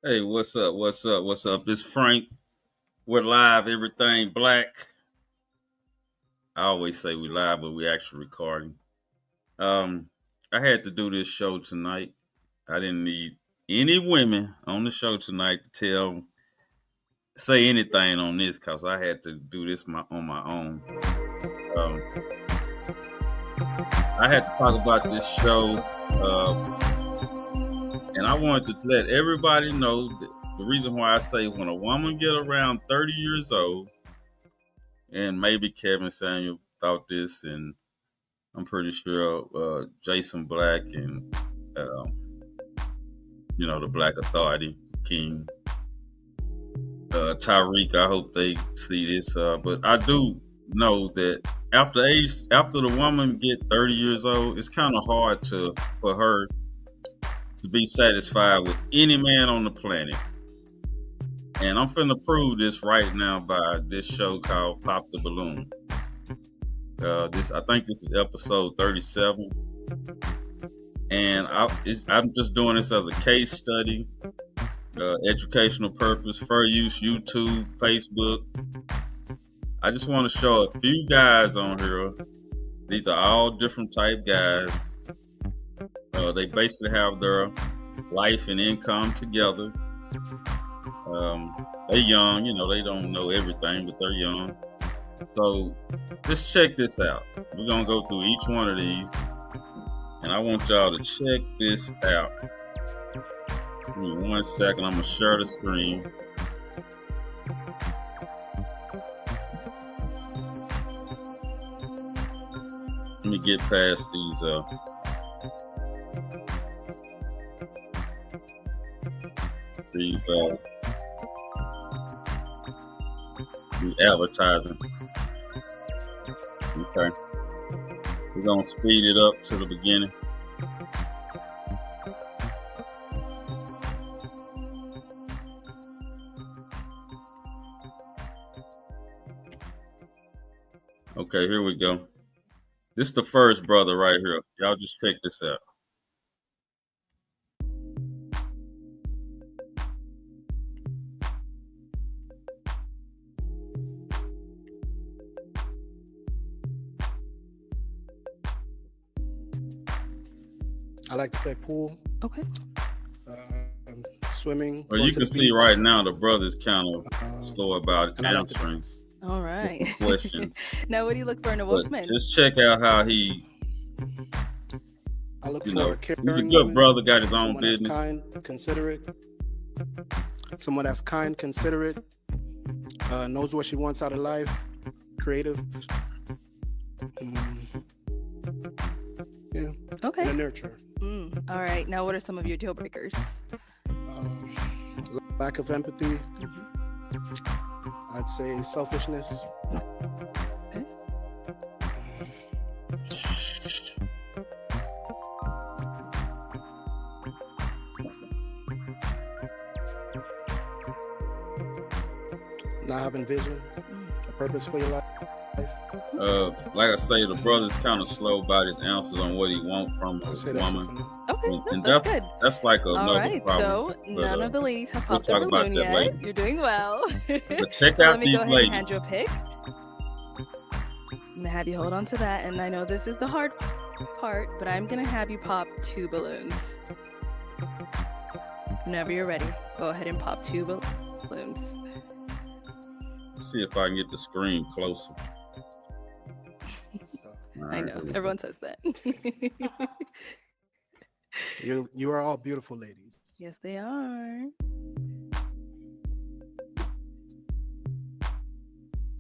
Hey, what's up? What's up? What's up? This Frank. We're live. Everything black. I always say we live, but we actually recording. Um, I had to do this show tonight. I didn't need any women on the show tonight to say anything on this because I had to do this on my own. Um, I had to talk about this show, and I wanted to let everybody know that the reason why I say when a woman get around 30 years old, and maybe Kevin Samuel thought this, and I'm pretty sure Jason Black and the Black Authority King, Tyreek. I hope they see this, but I do know that after the woman get 30 years old, it's kind of hard for her to be satisfied with any man on the planet. And I'm finna prove this right now by this show called Pop the Balloon. I think this is episode 37, and I'm just doing this as a case study, educational purpose, fair use, YouTube, Facebook. I just want to show a few guys on here. These are all different type guys. They basically have their life and income together. They're young, they don't know everything, but they're young. So just check this out. We're going to go through each one of these, and I want y'all to check this out. Give me 1 second. I'm going to share the screen. Let me get past these advertising. Okay. We're going to speed it up to the beginning. Okay, here we go. This is the first brother right here. Y'all just check this out. I like to play pool. Okay. Swimming. Well, you can see right now the brother's kind of slow about answering. All right. Questions. Now, what do you look for in a woman? Just check out how he. I look for a caring he's a good brother. Got his own business. Kind, considerate. Someone that's kind, considerate. Knows what she wants out of life. Creative. Yeah. Okay. And a nurturer. All right. Now, what are some of your deal breakers? Lack of empathy. I'd say selfishness. Okay. Not having vision, a purpose for your life. Like I say, the brother's kind of slow about his answers on what he wants from a woman. Okay, and that's good. That's like another All right, problem. so none of the ladies have popped we'll their balloon yet. Later. You're doing well. But check so out let me these go ahead ladies. And hand you a pick. I'm gonna have you hold on to that, and I know this is the hard part, but I'm gonna have you pop 2 balloons. Whenever you're ready, go ahead and pop 2 balloons. Let's see if I can get the screen closer. I know. Everyone says that. You are all beautiful ladies. Yes, they are.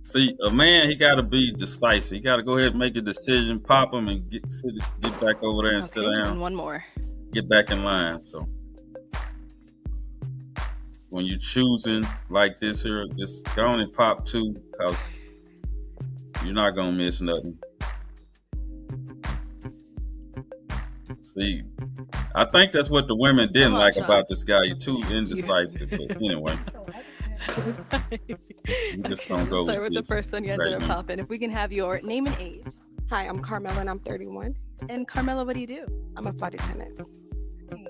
See, a man, he got to be decisive. He got to go ahead and make a decision, pop him, and get back over there and sit down. And one more. Get back in line. So when you're choosing like this here, just go on and pop 2 because you're not going to miss nothing. See, I think that's what the women didn't like about this guy. You're too indecisive. But anyway, we're just gonna go start with this the first one you ended up popping. If we can have your name and age. Hi, I'm Carmela and I'm 31. And Carmela, what do you do? I'm a flight attendant.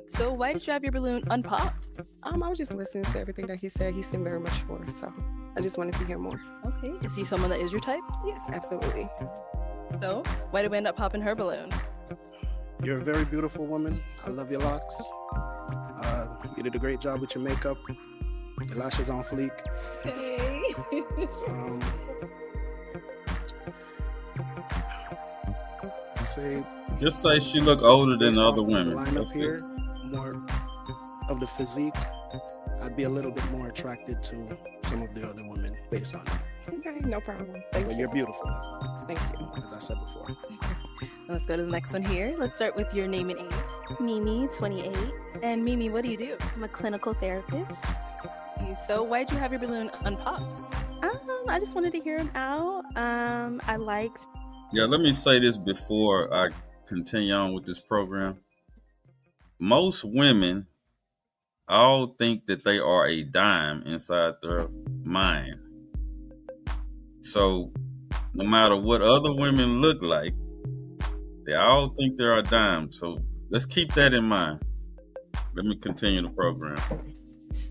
So why did you have your balloon unpopped? I was just listening to everything that he said. He seemed very mature, so I just wanted to hear more. Okay. Is he someone that is your type? Yes, absolutely. So why did we end up popping her balloon? You're a very beautiful woman. I love your locks. You did a great job with your makeup. Your lashes on fleek. Hey. Um, I say Just say she look older than based the off other of the women. lineup That's it. here, more of the physique, I'd be a little bit more attracted to some of the other women based on that. Okay, no problem. Thank But you. you're beautiful, that's all, Thank you. as I said before. Let's go to the next one here. Let's start with your name and age. Mimi, 28. And Mimi, what do you do? I'm a clinical therapist. So why'd you have your balloon unpopped? I just wanted to hear him out. I liked. Yeah, let me say this before I continue on with this program. Most women all think that they are a dime inside their mind. So no matter what other women look like, they all think they're a dime. So let's keep that in mind. Let me continue the program.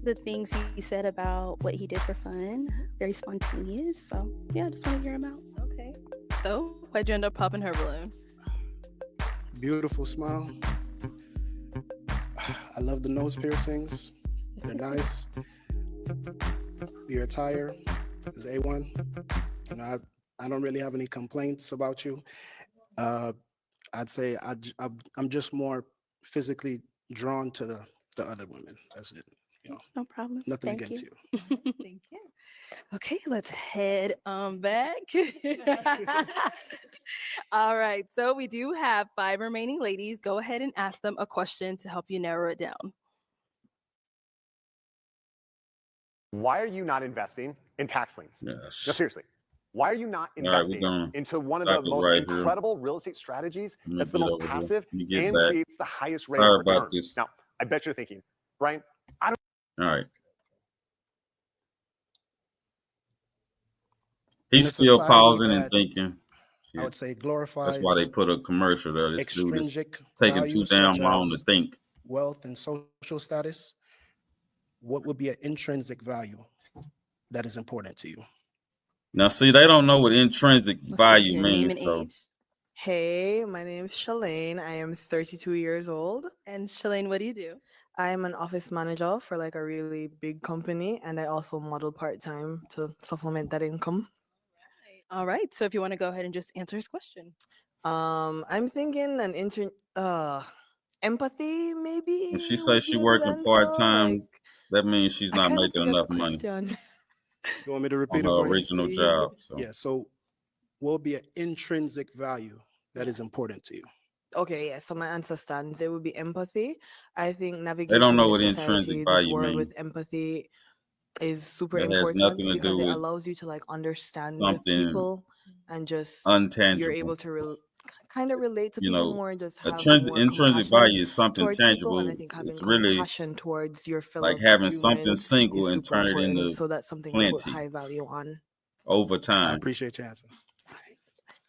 The things he said about what he did for fun, very spontaneous. So yeah, I just want to hear him out. Okay. So why'd you end up popping her balloon? Beautiful smile. I love the nose piercings. They're nice. Your attire is A1. You know, I don't really have any complaints about you. I'd say I'm just more physically drawn to the other women. That's it. You know, No problem. nothing Thank against you. Thank you. Okay, let's head back. All right, so we do have 5 remaining ladies. Go ahead and ask them a question to help you narrow it down. Why are you not investing in tax liens? No, Yes. seriously. Why are you not All right, investing into one of stop the it most right here. incredible real estate strategies Let me that's the get most over here. passive Let me get and back. creates the highest rate Sorry of return? about this. Now, I bet you're thinking, Brian, All right. In He's a still society pausing and that thinking. I would Shit. say That's glorifies why they put a commercial there. This dude is extrinsic taking too values damn such long to as think. wealth and social status. What would be an intrinsic value that is important to you? Now, see, they don't know what intrinsic Let's start with value your name means. and So, age. Hey, my name is Shalane. I am 32 years old. And Shalane, what do you do? I am an office manager for like a really big company, and I also model part-time to supplement that income. All right, so if you want to go ahead and just answer his question. I'm thinking empathy maybe. when she would says she be a good working answer. part-time, Like, that means she's I not kind of making forgot the enough money question. You want me to on repeat it her for you? original please. job. So, Yeah. So, what would be an intrinsic value that is important to you? Okay, yeah. So my answer stands. It would be empathy. I think they navigating don't know this what society, intrinsic this value world means. with empathy is super That has important nothing to because do it with allows you to like understand something people and just you're untangible. able to kind of relate to You people know, more and just have intrinsic more intrinsic compassion value is something towards people. And tangible. I think having It's really compassion towards your like fellow having something humans single is and super turn it important. into So that's something I put plenty high value on. over I time. appreciate your answer.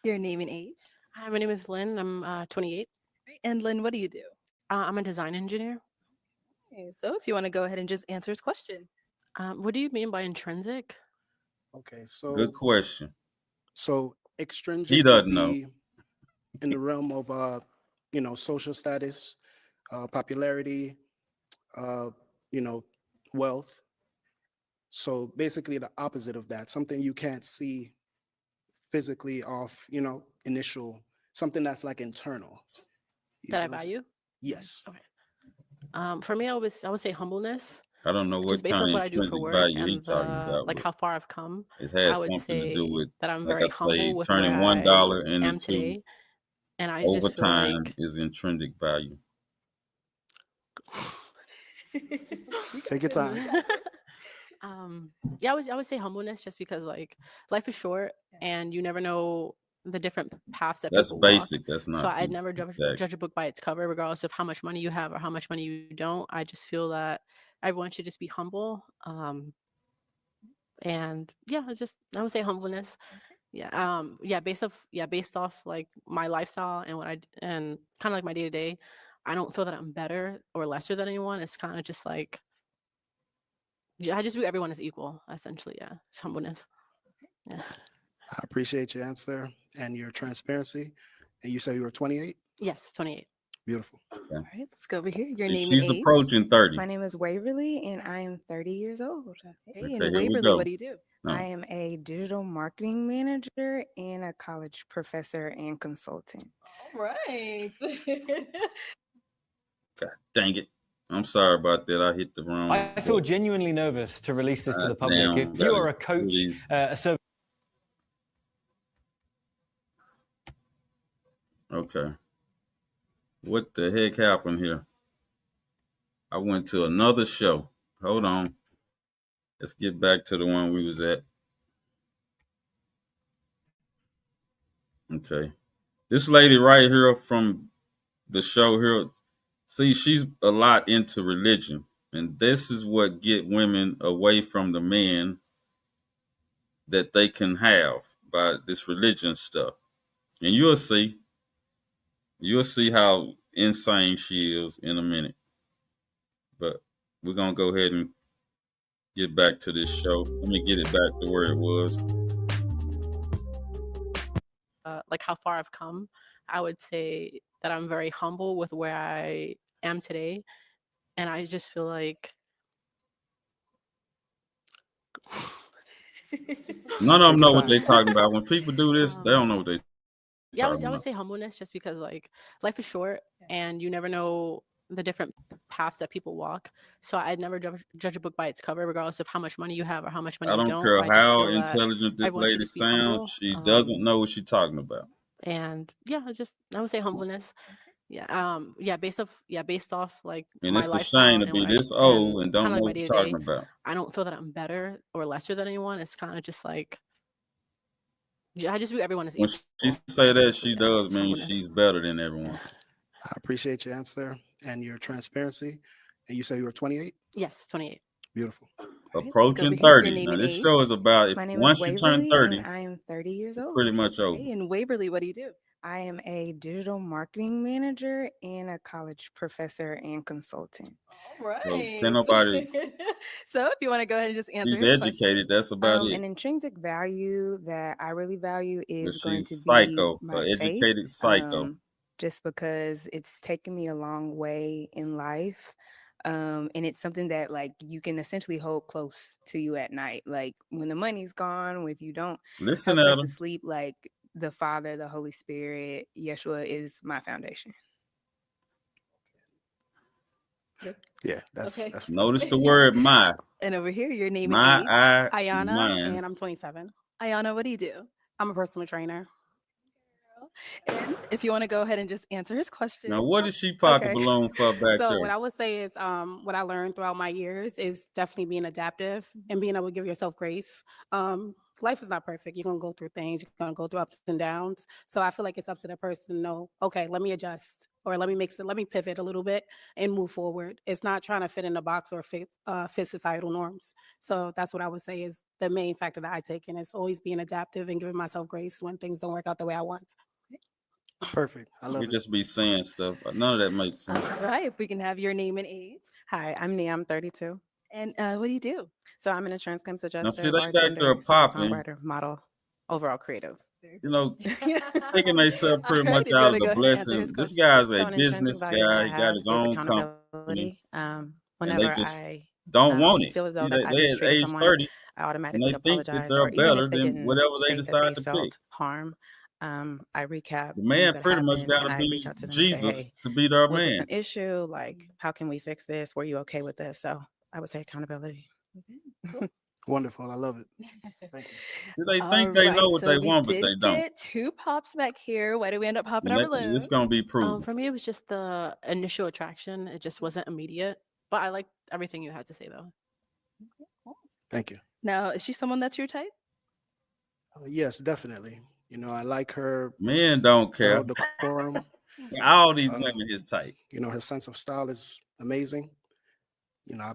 Your name and age. Hi, my name is Lynn. I'm 28. And Lynn, what do you do? I'm a design engineer. Okay, so if you want to go ahead and just answer his question. What do you mean by intrinsic? Okay. Good question. So He extrinsic would doesn't know. be in the realm of social status, popularity, wealth. So basically the opposite of that, something you can't see physically off, initial, something that's like internal. You That I feel me? value? Yes. Okay. For me, I would say humbleness. I don't know Just what based kind off of what I do for intrinsic work value he and talking about. like But how far I've come. it I has would something to say do with, that I'm like I very say, humble with turning where $1 I am into today, and I over just feel time like is intrinsic value. Take your time. yeah, I would say humbleness, just because like life is short and you never know the different paths that That's people basic. walk. That's So not I'd never exact. judge a book by its cover, regardless of how much money you have or how much money you don't. I just feel that everyone should just be humble. And yeah, I would say humbleness. Yeah. Based off like my lifestyle and and kind of like my day to day. I don't feel that I'm better or lesser than anyone. It's kind of just like, yeah, I just view everyone as equal, essentially. Yeah, it's humbleness. Yeah. I appreciate your answer and your transparency. And you say you were 28? Yes, 28. Beautiful. All right, let's go over here. Your And name she's and age. approaching 30. My name is Waverly, and I am 30 years old. Okay, Okay, and here we Waverly, go. what do you do? No. I am a digital marketing manager and a college professor and consultant. All right. God dang it. I'm sorry about that. I hit the wrong. I feel genuinely nervous to release this to the public. Damn, If you are a gotta do coach, these. a service Okay. What the heck happened here? I went to another show. Hold on. Let's get back to the one we was at. Okay. This lady right here from the show here, see, she's a lot into religion. And this is what get women away from the men that they can have by this religion stuff. And you'll see how insane she is in a minute. But we're gonna go ahead and get back to this show. Let me get it back to where it was. Like how far I've come, I would say that I'm very humble with where I am today. And I just feel like None of them Take know your what they're time. talking about. When people do this, they don't know what they're yeah, talking I would about. say humbleness, just because like life is short and you never know the different paths that people walk. So I'd never judge a book by its cover, regardless of how much money you have or how much money I you don't don't. care I just how feel that intelligent I this want you lady to be humble. sounds. She doesn't know what she's talking about. And yeah, I would say humbleness. Yeah, based off like And my it's a lifestyle shame to and be what this old and kind don't of know like my what day you're to talking day. about. I don't feel that I'm better or lesser than anyone. It's kind of just like, yeah, I just view everyone as When equal. she say that, essentially. she does It's mean humbleness. she's better than everyone. I appreciate your answer and your transparency. And you say you were 28? Yes, 28. Beautiful. right, let's go Approaching over here. Your 30. name Now and this age. show is about if My name once is you turn Waverly, 30, and I am 30 years it's old. pretty much over. Okay, and Waverly, what do you do? I am a digital marketing manager and a college professor and consultant. All right. can't nobody- So if you want to go ahead and just answer She's his educated. question. That's about An it. intrinsic value that I really value But is going she's to be psycho, my an faith. educated psycho. Just because it's taken me a long way in life. And it's something that like you can essentially hold close to you at night. Like when the money's gone, if you don't Listen have a at place her. to sleep, like the Father, the Holy Spirit, Yeshua is my foundation. Yeah, that's Okay. that's Notice the word my. And over here, your name and My, age. I, Ayana, mines. and I'm 27. Ayana, what do you do? I'm a personal trainer. And if you want to go ahead and just answer his question. Now, what did she pop the Okay. balloon for back So there? what I would say is what I learned throughout my years is definitely being adaptive and being able to give yourself grace. Life is not perfect. You're going to go through things. You're going to go through ups and downs. So I feel like it's up to the person to know, okay, let me adjust or let me pivot a little bit and move forward. It's not trying to fit in a box or fit societal norms. So that's what I would say is the main factor that I take in. It's always being adaptive and giving myself grace when things don't work out the way I want. perfect. I love You it. just be saying stuff. None of that makes sense. All right, if we can have your name and age. Hi, I'm Nia. I'm 32. And what do you do? So I'm an insurance claims adjuster, Now, see, they back bartender, there popping. singer-songwriter, model, overall creative. You know, taking themselves pretty All right, much if you out wanna of go the ahead and answer blessing. his This question. guy's So a an intrinsic business value that guy. I He got have his is own company. accountability. And Whenever they just I don't want it. feel as though See, that I they at mistreated age someone, 30, I and automatically they think that apologize, they're or even better if they than didn't whatever they state that decide they to felt pick. harm, I recap The things man that pretty much happened, got and to I be reach out to them and say, Jesus hey, to be their was this man. an issue? Like, how can we fix this? Were you okay with this? So I would say accountability. Wonderful. I love it. Thank you. They All think they know right, what so they we want, but did they don't. get 2 pops back here. Why did we end up popping And our it's balloons? going to be proven. For me, it was just the initial attraction. It just wasn't immediate. But I liked everything you had to say, though. Thank you. Now, is she someone that's your type? Yes, definitely. You know, I like her Men don't care. decorum. All these women his type. You know, her sense of style is amazing. You know,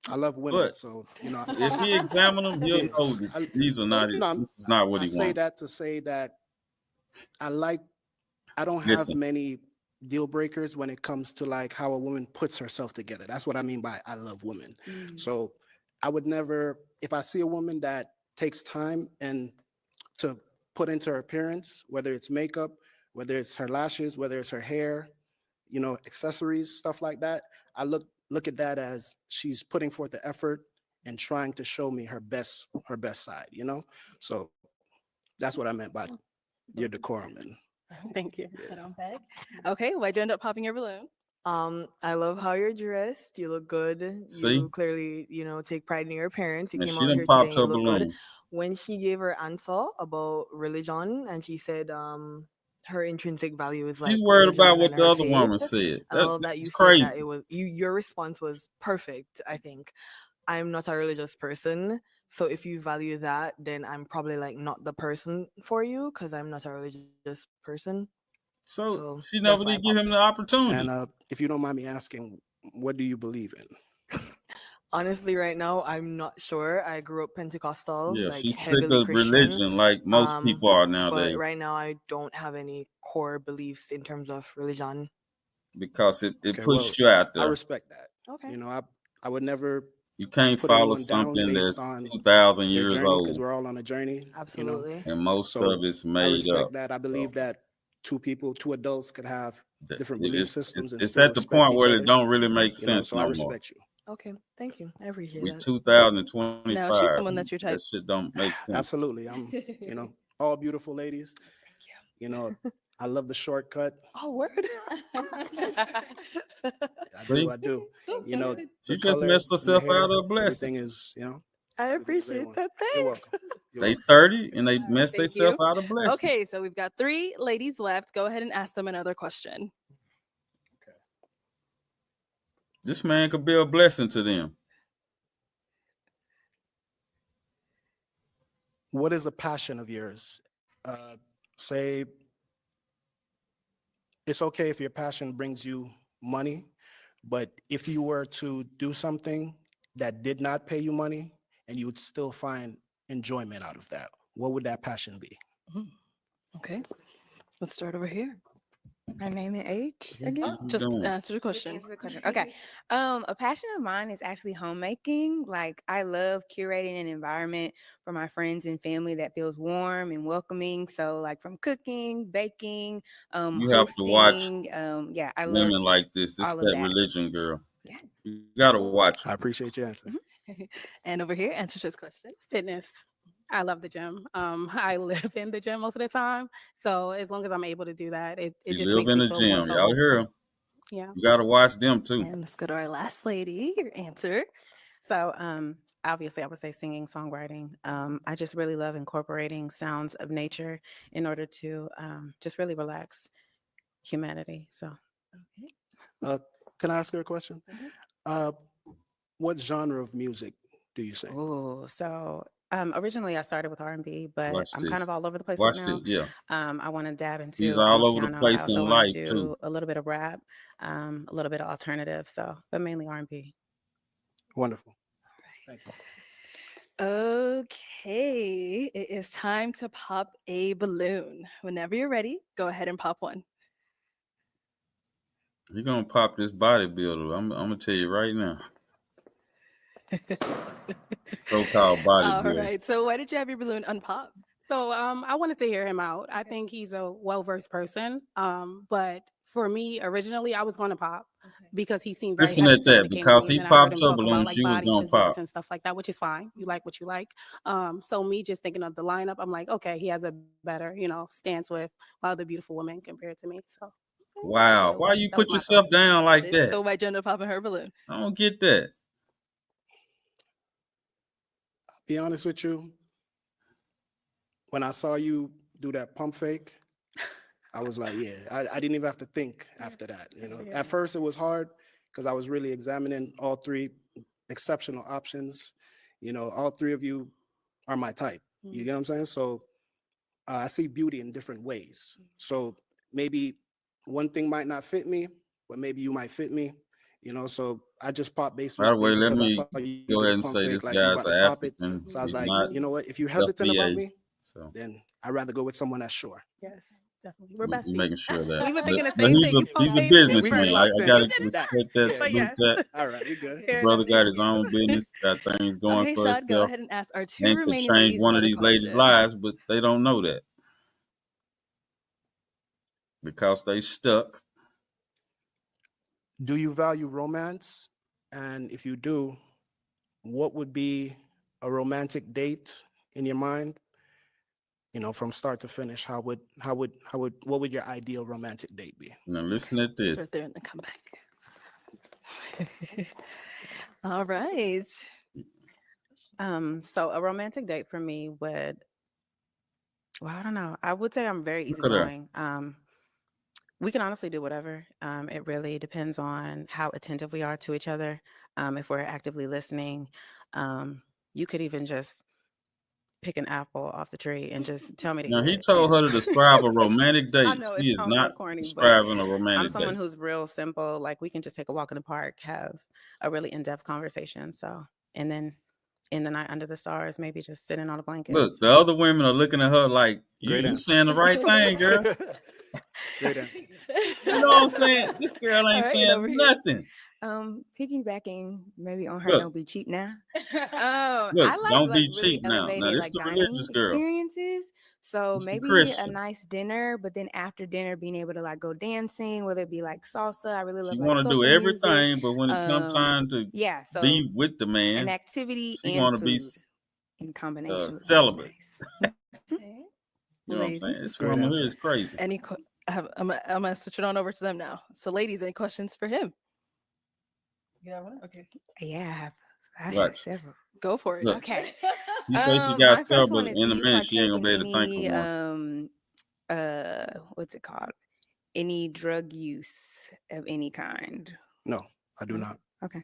I love women, But so you know, if he examine them, he'll Yeah. know that these are not. No, This is not what I he say wants. that to say that I don't have Listen. many deal breakers when it comes to like how a woman puts herself together. That's what I mean by I love women. So I would never, if I see a woman that takes time and to put into her appearance, whether it's makeup, whether it's her lashes, whether it's her hair, you know, accessories, stuff like that, I look at that as she's putting forth the effort and trying to show me her best side, you know? So that's what I meant by your decorum. And Thank you. yeah. Okay, why'd you end up popping your balloon? I love how you're dressed. You look good. See? You clearly, take pride in your appearance. You And came she out done here today popped and you her look good. balloon. When she gave her answer about religion and she said her intrinsic value is like She's worried about religion what and the her other faith. woman said. And I love that This you is said that crazy. it was your response was perfect, I think. I'm not a religious person. So if you value that, then I'm probably like not the person for you because I'm not a religious person. So she that's never why I did give him popped. the opportunity. And if you don't mind me asking, what do you believe in? Honestly, right now, I'm not sure. I grew up Pentecostal, Yeah, like she's sick heavily of Christian. religion like most people are But nowadays right now, I don't have any core beliefs in terms of religion. because it Okay, puts well, you out I there. respect that. Okay. You know, I would never You can't put follow anyone down something based that's on 2,000 their years journey because old, we're all on a journey, you know. Absolutely. and most So of it's I made respect up. that. I So believe that two adults could have different belief systems and it's still at the respect point each where other. it don't really make You know, sense so I no more. respect you. Okay. Thank you. I appreciate We that. 2025. No, she's someone that's your type. That shit don't make sense. Absolutely. I'm, you know, all beautiful ladies. You know, I love the shortcut. Oh, word. See? I do. You know, She the just color messed and the herself hair, out of a blessing. everything is, you know. I everything's appreciate A1. that. You're Thanks. welcome. You're They welcome. 30 and they messed Thank themselves you. out of a blessing. Okay, so we've got 3 ladies left. Go ahead and ask them another question. This man could be a blessing to them. What is a passion of yours? Say it's okay if your passion brings you money, but if you were to do something that did not pay you money and you would still find enjoyment out of that, what would that passion be? Okay, let's start over here. My name and age again? Just answer the question. Answer the question. Okay. A passion of mine is actually homemaking. Like I love curating an environment for my friends and family that feels warm and welcoming. So like from cooking, baking, You have to watch hosting. Yeah, I love women like this. It's all of that that. religion, girl. Yeah. You gotta watch. I appreciate your answer. And over here, answer this question. Fitness. I love the gym. I live in the gym most of the time. So as long as I'm able to do that, it She just live makes in me the feel more gym. so Y'all hear wholesome. her? Yeah. You gotta watch them too. And let's go to our last lady. Your answer. So, obviously, I would say singing, songwriting. I just really love incorporating sounds of nature in order to just really relax humanity. So, Can I ask her a question? What genre of music do you sing? oh, so originally I started with R&B, but Watch I'm this. kind of all over the place Watch right now. it. Yeah. I want to dab He's into all over the piano. I place also in want life to too. do a little bit of rap, a little bit of alternative. So, but mainly R&B. Wonderful. Thank you. Okay, it is time to pop a balloon. Whenever you're ready, go ahead and pop one. You're gonna pop this bodybuilder. I'm gonna tell you right now. So-called All bodybuilder. right, so why did you have your balloon unpop? So I wanted to hear him out. I think he's a well-versed person. But for me, originally, I was going to pop because he seemed very Listen at hesitant when that. it came to Because me. he And then I heard popped him her talk about balloon, like she was body gonna physiques pop. and stuff like that, which is fine. You like what you like. So me just thinking of the lineup, I'm like, okay, he has a better, stance with other beautiful women compared to me. So Wow. Why you put yourself down like that? So why'd you end up popping her balloon? I don't get that. Be honest with you. When I saw you do that pump fake, I was like, yeah, I didn't even have to think after that. At first it was hard because I was really examining all 3 exceptional options. All 3 of you are my type. You get what I'm saying? So I see beauty in different ways. So maybe one thing might not fit me, but maybe you might fit me. So I just popped By the way, basically let because I me saw you go do ahead the and pump say fake, this like you guy's about an to pop it. African. So I was He's like, not you know what? If you're hesitant about FBA. me, So then I'd rather go with someone that's sure. yes. definitely. We're We making besties. sure of that. We've been thinking the But same he's thing. he's a Okay. businessman. I locked in. gotta You did that. respect that, But salute yes. that. All right, we good. Fair Brother enough. got Thank his you. own business, got things going Okay, for Shad, go himself. ahead and ask our two And to remaining change ladies one of another these ladies' question. lives, but they don't know that because they stuck. Do you value romance? And if you do, what would be a romantic date in your mind? You know, from start to finish, what would your ideal romantic date be? Now listen at Start this. there and then come back. All right. So a romantic date for me would, well, I don't know. I would say I'm very Look at her. easygoing. We can honestly do whatever. It really depends on how attentive we are to each other. If we're actively listening, you could even just pick an apple off the tree and just tell me to Now eat he it. told And her to describe a romantic I date. know She it is sounds so not corny, but describing a I'm romantic someone date. who's real simple. Like we can just take a walk in the park, have a really in-depth conversation. So, and then in the night under the stars, maybe just sitting on a blanket. Look, the other women are looking at her like, Great you answer. saying the right thing, girl. Great answer. You know what I'm saying? This girl All ain't right, saying over here. nothing. Piggybacking maybe on her Look. Don't Be Cheap Now. Look, I like don't be really cheap now. Now elevated this like the dining religious girl. experiences. So This the maybe a Christian. nice dinner, but then after dinner being able to like go dancing, whether it be like salsa. I really She love like want to do soca music. everything, but when it comes time to Yeah, so be with the an man, activity she and want to be food in combination would be celibate. nice. You know what I'm saying? Ladies, This Great woman answer. here is crazy. I'm gonna switch it on over to them now. So, ladies, any questions for him? You got one? Okay. Yeah, I have Watch. several. Go for it. Look. Okay. You say she My got first several. one is, In do a you minute, she ain't partake gonna in be able to think of one. what's it called? Any drug use of any kind? No, I do not. Okay.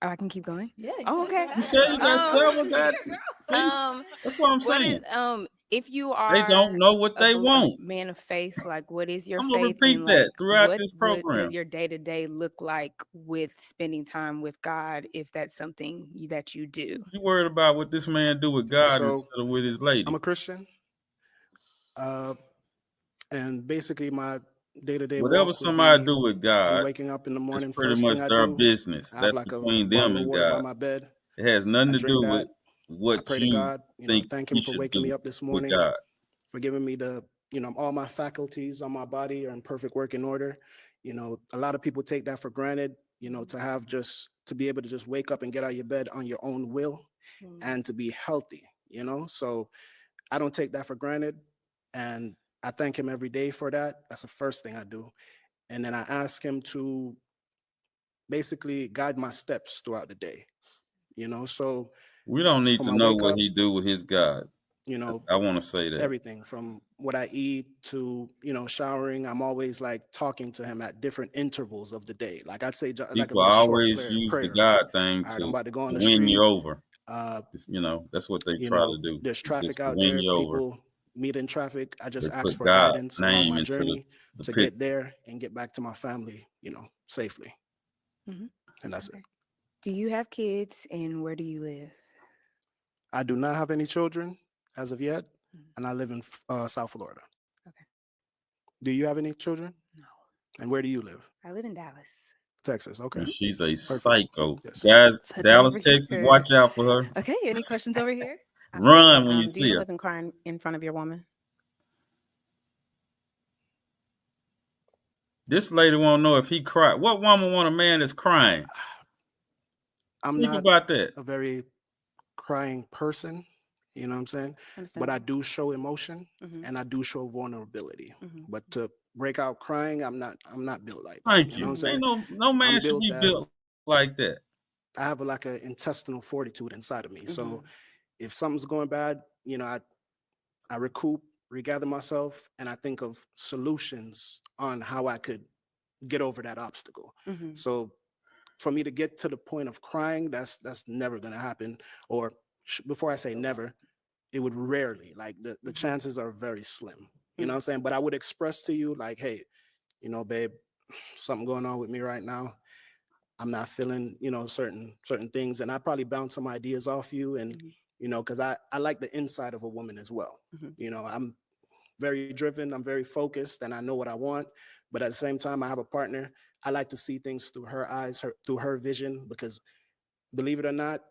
Oh, I can keep going? Yeah. Oh, okay. You said you got several. God. See? That's what I'm What saying. is if you They are don't know what they a want. man of faith, like what is your I'm gonna faith and repeat that like throughout what this does program. your day-to-day look like with spending time with God, if that's something that you do? You worried about what this man do with God So, instead of with his lady. I'm a Christian, and basically my day-to-day Whatever walk would somebody be do with me God, waking up in the it's morning. pretty First much thing I their do, business. I have That's like a between them bottle of and water by God. my bed. It has I nothing to drink do that. with I what pray to you God, think thank he him for should waking do me up this with morning, God. for giving me all my faculties on my body are in perfect working order. A lot of people take that for granted, to be able to just wake up and get out of your bed on your own will and to be healthy, So I don't take that for granted. And I thank him every day for that. That's the first thing I do. And then I ask him to basically guide my steps throughout the day, So We don't need from to my know wake what up, he do with his God. I want to say that. everything from what I eat to, showering, I'm always like talking to him at different intervals of the day. Like I'd say like a People little short always use the prayer. God thing All right, I'm to about to go on the win you street. over. Uh, That's what they try to do. There's Just traffic to out win there. you over. People meet in traffic. I They just ask put for God's guidance along name my into journey the to picture. get there and get back to my family, safely. Mhm. And that's it. Do you have kids and where do you live? I do not have any children as of yet, and I live in South Florida. Okay. Do you have any children? No. And where do you live? I live in Dallas. Texas. Okay. And she's a Perfect. psycho. Yes. Guys, Let's head Dallas, over here. Texas, watch out for her. Okay, any questions over here? Run when you Do see you her. live and cry in front of your woman? This lady want to know if he cried. What woman want a man that's crying? I'm Think not about that. a very crying person, you know what I'm saying? But I do show emotion and I do show vulnerability. But to break out crying, I'm not built like that. Thank You know what I'm you. saying? Ain't no man I'm should be built built like that. I have like an intestinal fortitude inside of me. So if something's going bad, I recoup, regather myself, and I think of solutions on how I could get over that obstacle. So for me to get to the point of crying, that's never going to happen. Or before I say never, it would rarely, like the chances are very slim. You know what I'm saying? But I would express to you like, hey, babe, something going on with me right now. I'm not feeling, certain things. And I probably bounce some ideas off you. And, because I like the inside of a woman as well. very driven. I'm very focused, and I know what I want. But at the same time, I have a partner. I like to see things through her eyes, through her vision, because believe it or not,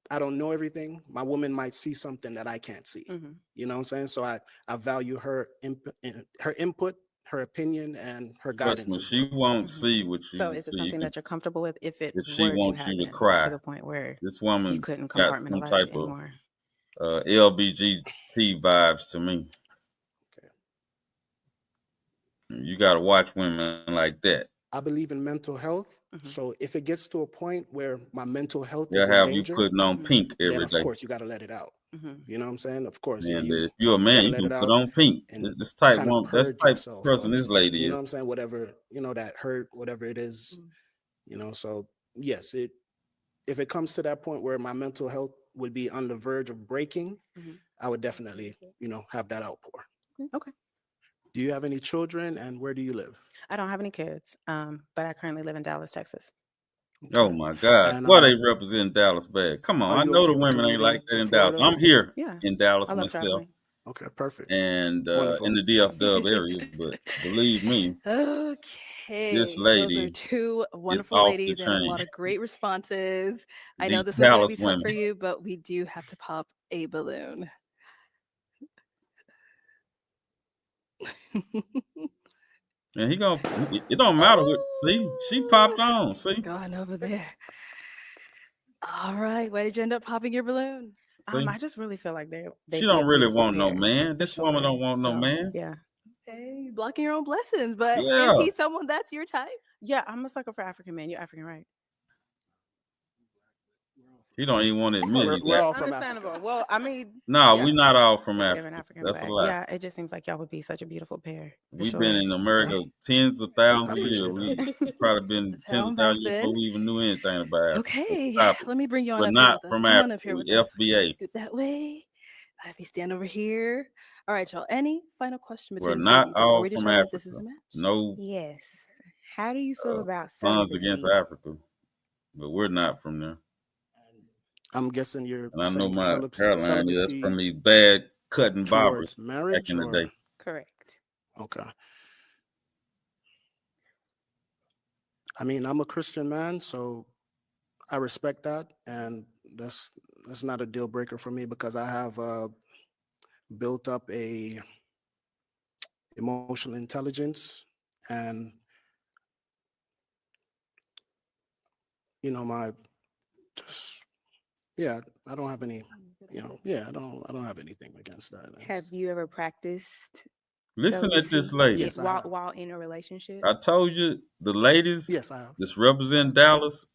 I don't know everything. My woman might see something that I can't see. You know what I'm saying? So I value her input, her opinion, and her Trust guidance me, as well. she won't see what you So is it see. something that you're comfortable with if it If she were to wants you to happen cry, to the point where this you woman couldn't got some compartmentalize type it anymore? of LBGT vibes to me. Okay. You got to watch women like that. I believe in mental health. So if it gets to a point where my mental health They'll is in have you danger, putting on pink then every of day. course you got to let it out. You know what I'm saying? Of course, yeah. And You if you're a man, gotta you let can it put out on pink. and This type kind of one, that's purge type yourself person of, this lady you know is. what I'm saying? Whatever, that hurt, whatever it is, so yes, if it comes to that point where my mental health would be on the verge of breaking, I would definitely, have that outpour. Okay. Do you have any children, and where do you live? I don't have any kids, but I currently live in Dallas, Texas. Oh my God. And Why they represent Dallas bad? Come on. are I you know okay the with women ain't like commuting that to in Dallas. Florida? I'm here Yeah. in Dallas I love myself traveling. Okay, perfect. and Wonderful. in the DFW area. But believe me, Okay, this those are lady two is wonderful off the ladies and a chain. lot of great responses. I know These this one's going to be Dallas tough women. for you, but we do have to pop a balloon. And it don't matter what, see, she popped on, It's see? gone over there. All right, why did you end up popping your balloon? See? I just really feel like they'd She be a don't really beautiful want no pair, man. for This woman sure. don't want no So, man. yeah. Hey, you're blocking your own blessings, but Yeah. is he someone that's your type? Yeah, I'm a sucker for African men. You're African, right? He don't even want to admit he's We're all African. from Understandable. Africa. Well, I mean, No, yeah, we're not all from Thanksgiving Africa. African, That's a but lie. yeah, it just seems like y'all would be such a beautiful pair. For We've sure. been in America tens of I thousands of years. appreciate that. We've probably been That's tens how of I'm back thousands of years before then. we even knew anything about Africa. Okay, Stop it. let me bring you on We're up here not with us. from Come on Africa. up here We with us. FBA. Scoot that way. If you stand over here. All right, y'all. Any final question We're between the two not of you before all we from determine if Africa. this is a match? No Yes. How do you feel about funds against celibacy? Africa, but we're not from there. I'm guessing you're And I know saying my hairline is celibacy from these bad cutting towards barbers back marriage, in the or day. Correct. okay. I mean, I'm a Christian man, so I respect that, and that's not a deal breaker for me because I have built up a emotional intelligence, and my just yeah, I don't have any, I don't have anything against that. Have you ever practiced Listen at this celibacy lady. Yes, I have. while in a relationship? I told you the ladies Yes, I have. that's represent Dallas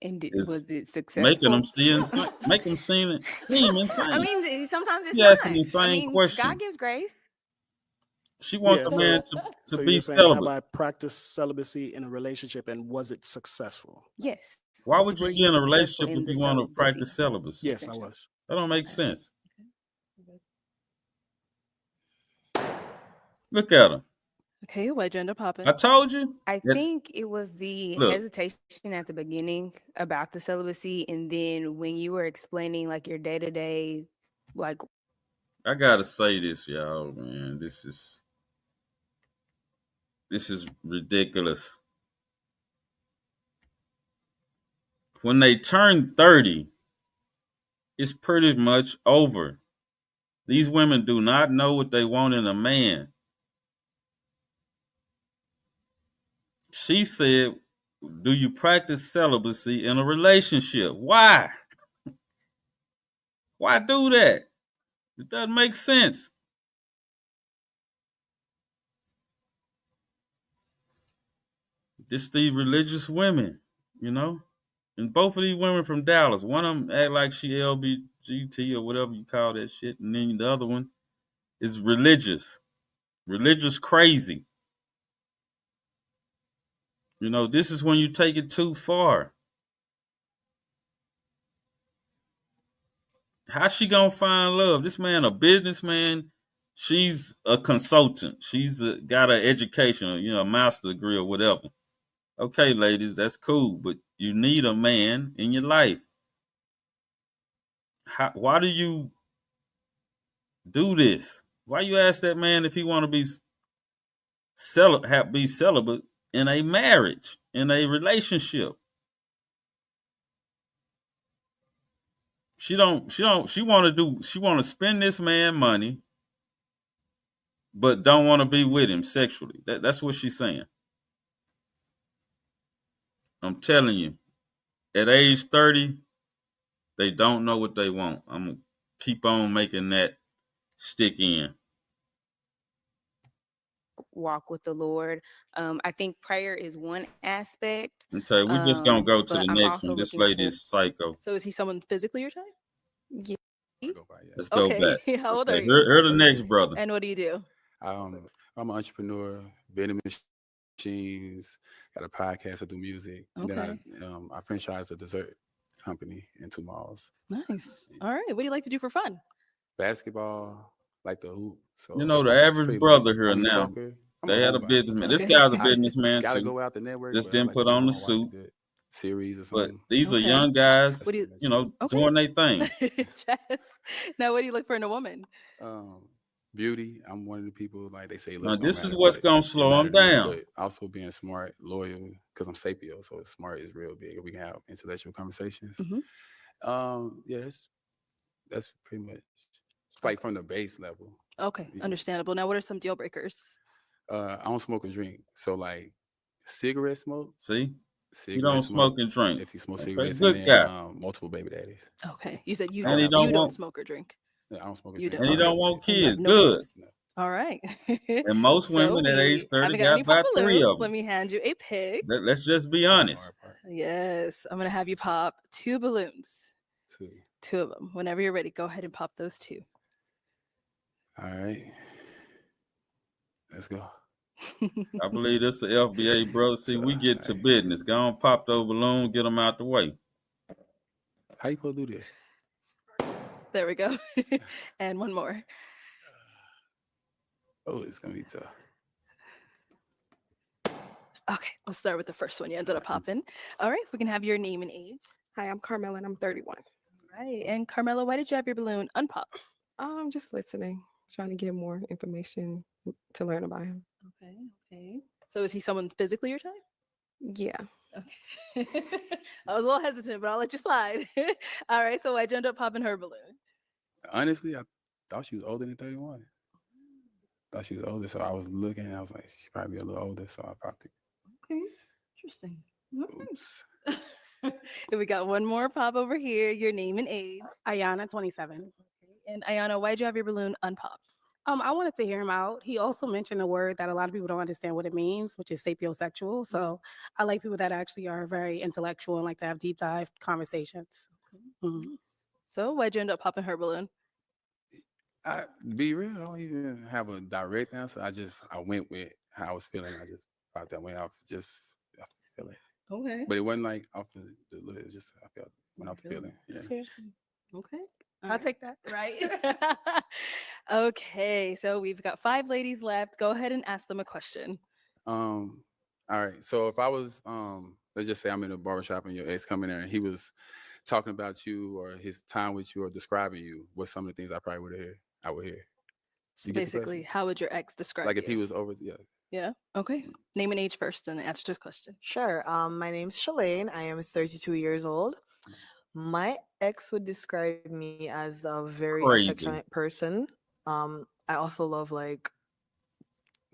And is was it making them successful? make them seem insane. I mean, sometimes it's She asking not. I insane mean, God questions. gives grace. She wants Yeah, the man to so be you're saying, have celibate. I practiced celibacy in a relationship, and was it successful? Yes. Why would Were you you be in a successful relationship in if the you want to celibacy? practice celibacy? Yes, I was. That don't make sense. Look at her. Okay, why'd you end up popping? I told you. I that- think it was the Look. hesitation at the beginning about the celibacy, and then when you were explaining like your day to day, like I gotta say this, y'all, man. This is ridiculous. When they turn 30, it's pretty much over. These women do not know what they want in a man. She said, do you practice celibacy in a relationship? Why? Why do that? It doesn't make sense. Just these religious women, And both of these women from Dallas, one of them act like she LBGT or whatever you call that shit, and then the other one is religious crazy. This is when you take it too far. How's she gonna find love? This man a businessman. She's a consultant. She's got an education, a master's degree or whatever. Okay, ladies, that's cool, but you need a man in your life. Why do you do this? Why you ask that man if he want to be be celibate in a marriage, in a relationship? She don't. She want to do. She want to spend this man money, but don't want to be with him sexually. That's what she's saying. I'm telling you, at age 30, they don't know what they want. I'm gonna keep on making that stick in. Walk with the Lord. I think prayer is one aspect. Okay, we're just gonna go to But the I'm next also one. This looking lady for. is psycho. So is he someone physically your type? Yeah. Let's go Okay. back. How old are Okay, you? her the next brother. And what do you do? I'm an entrepreneur, vending machines, got a podcast, I do music, and Okay. then I franchise a dessert company in 2 malls. Nice. All right. What do you like to do for fun? Basketball, like the hoop. So You know the it's average pretty brother much. here I'm a now. joker. I'm They a had a homebody. businessman. This Okay. guy's a I businessman gotta too. go out the network. Just but I didn't like put to on the watch a suit. good series or But something. these are Okay. young guys, What do you? you know, Okay. doing their thing. Chess. Now, what do you look for in a woman? Beauty. I'm one of the people like they say Now, looks don't this is matter, what's but gonna it slow matter them to me. down. But also being smart, loyal, because I'm sapio, so smart is real big. We can have intellectual conversations. Yeah, that's pretty much like from the base level. Okay, Yeah. understandable. Now, what are some deal breakers? I don't smoke or drink, so like cigarette smoke. See, you Cigarette don't smoke. smoke and drink. If you smoke Okay, cigarettes, good and guy. then multiple baby daddies. Okay, you said you And he don't. don't You don't want, smoke or drink. Yeah, I don't smoke or You drink. don't. and he Okay. don't want And kids. no Good. kids. All right. And most So women at age we 30 haven't got got any about 3 balloons. of Let them. me hand you a pick. Let's just be That's the honest. hard part. Yes, I'm gonna have you pop 2 balloons. 2. 2 of them. Whenever you're ready, go ahead and pop those 2. All right. Let's go. I believe this is the FBA, brother. See, we get to business. Go on, pop those balloons, get them out the way. How you supposed to do this? There we go. And one more. Oh, it's gonna be tough. Okay, I'll start with the first one you ended up popping. All right, if we can have your name and age. Hi, I'm Carmela and I'm 31. All right, and Carmela, why did you have your balloon unpopped? I'm just listening, trying to get more information to learn about him. Okay. So is he someone physically your type? Yeah. Okay. I was a little hesitant, but I'll let you slide. All right, so why'd you end up popping her balloon? Honestly, I thought she was older than 31. Thought she was older, so I was looking and I was like, she probably be a little older, so I popped it. Okay, interesting. Oops. And we got one more pop over here. Your name and age. Ayana, 27. And Ayana, why'd you have your balloon unpopped? I wanted to hear him out. He also mentioned a word that a lot of people don't understand what it means, which is sapiosexual. So I like people that actually are very intellectual and like to have deep dive conversations. Mhm. So why'd you end up popping her balloon? To be real, I don't even have a direct answer. I went with how I was feeling. I just popped that way off just feeling. Okay. But it wasn't like off the it was just I felt went off the feeling. That's Yeah. fair. Okay. I'll take that. Right. Okay, so we've got 5 ladies left. Go ahead and ask them a question. All right. So if I was let's just say I'm in a barbershop and your ex coming there and he was talking about you or his time with you or describing you, what's some of the things I probably would hear. So You get the basically, question? how would your ex describe Like you? if he was over, yeah. Yeah. Okay. Name and age first, and answer this question. Sure. My name's Shalane. I am 32 years old. My ex would describe me as a very Crazy. affectionate person. I also love like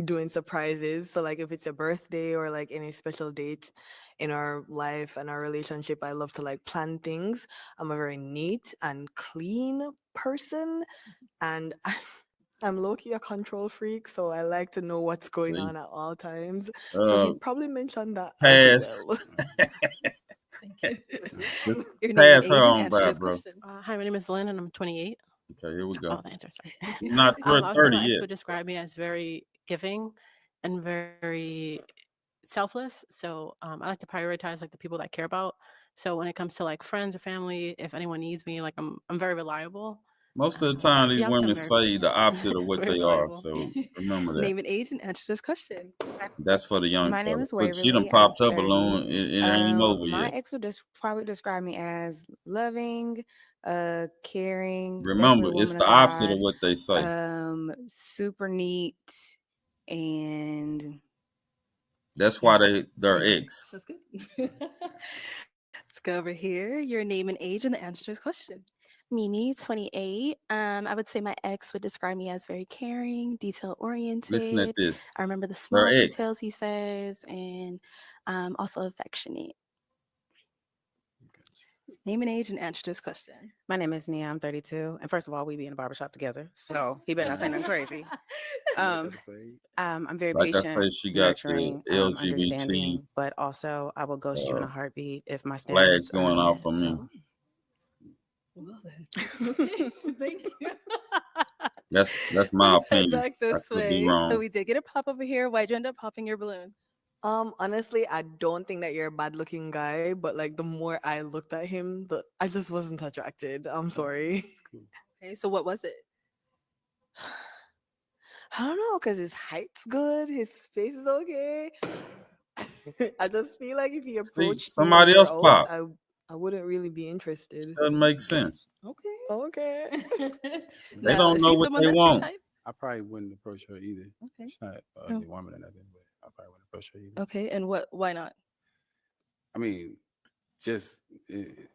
doing surprises. So like if it's a birthday or like any special date in our life and our relationship, I love to like plan things. I'm a very neat and clean person, and I'm low-key a control freak, so I like to know what's going See? on at all times. So Uh, he'd probably mention that pass. as well. Thank you. Just Your name and pass age her and on answer by, this bro. question. Hi, my name is Lynn and I'm 28. Okay, here we Oh, go. the answer, sorry. You're not I would say 30 my ex yet. would describe me as very giving and very selfless. So I like to prioritize like the people that I care about. So when it comes to like friends or family, if anyone needs me, like I'm very reliable. Most of the time, these Yeah, I'm still women very, say the opposite of what very they are. reliable. So remember that. Name and age and answer this question. That's for the young My name fella. is Look, she done Waverly. I'm popped her 30. balloon. It ain't over My yet. ex would probably describe me as loving, caring, definitely Remember, a it's woman the of opposite of God, what they say. super neat, and That's why they're Thank you. ex. That's good. Let's go over here. Your name and age and the answer to this question. Mimi, 28. I would say my ex would describe me as very caring, detail Listen at oriented. this. I remember the They're small ex. details he says, and also affectionate. Name and age and answer to this question. My name is Nia. I'm 32. And first of all, we be in a barbershop together. So he better not say nothing crazy. I'm very Like I patient, say, she got the nurturing, LGBT understanding, but also I will ghost you in a heartbeat if my flags standards are going not off met. for me. So Well then. Thank you. That's my Let's head opinion. back I this could be way. So wrong. we did get a pop over here. Why'd you end up popping your balloon? Honestly, I don't think that you're a bad looking guy, but like the more I looked at him, I just wasn't attracted. I'm sorry. Okay, so what was it? I don't know, because his height's good, his face is okay. I just feel like if he See, approached me when somebody we were else out, pop. I wouldn't really be interested. Doesn't make sense. Okay. Okay. They Now, don't is know she what someone they that's your want. type? I probably wouldn't approach her either. Okay. She's not an Oh. ugly woman or nothing, but I probably wouldn't approach her either. Okay, and why not? I mean, just it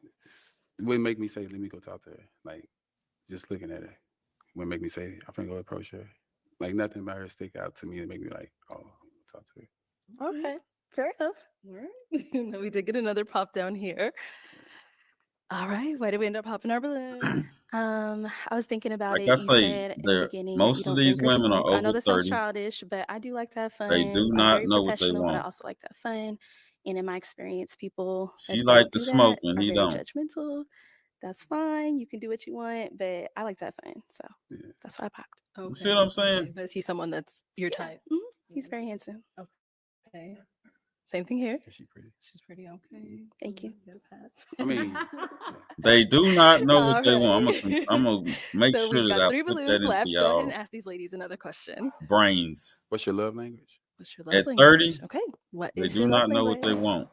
wouldn't make me say, "Let me go talk to her." Like, just looking at her wouldn't make me say, "I'm gonna go approach her." Like, nothing about her stick out to me and make me like, "Oh, I'm gonna talk to her." Okay. Fair enough. All right. Now we did get another pop down here. All right. Why did we end up popping our balloon? I was thinking about Like it. I You say, said in the beginning that you most of don't these drink or women are smoke. I know over this sounds 30. childish, but I do like to have They fun. do I'm not very know what they professional, but I want. also like to have fun. And in my experience, people She that like don't to do smoke that and are he very don't. judgmental. That's fine. You can do what you want, but I like to have fun. So Yeah. that's why I popped. You see what I'm saying? Okay, but is he someone that's your type? Mhm. He's very handsome. Okay. Same thing here. Is she pretty? She's pretty okay. Thank you. Get a pass. I mean, They do not know what All they want. right. I'm gonna make So sure we've that got I 3 put balloons that into left. Go ahead and y'all ask these ladies another question. brains. what's your love language? What's your love At language? 30, Okay. What they is do your love not know what language? they want.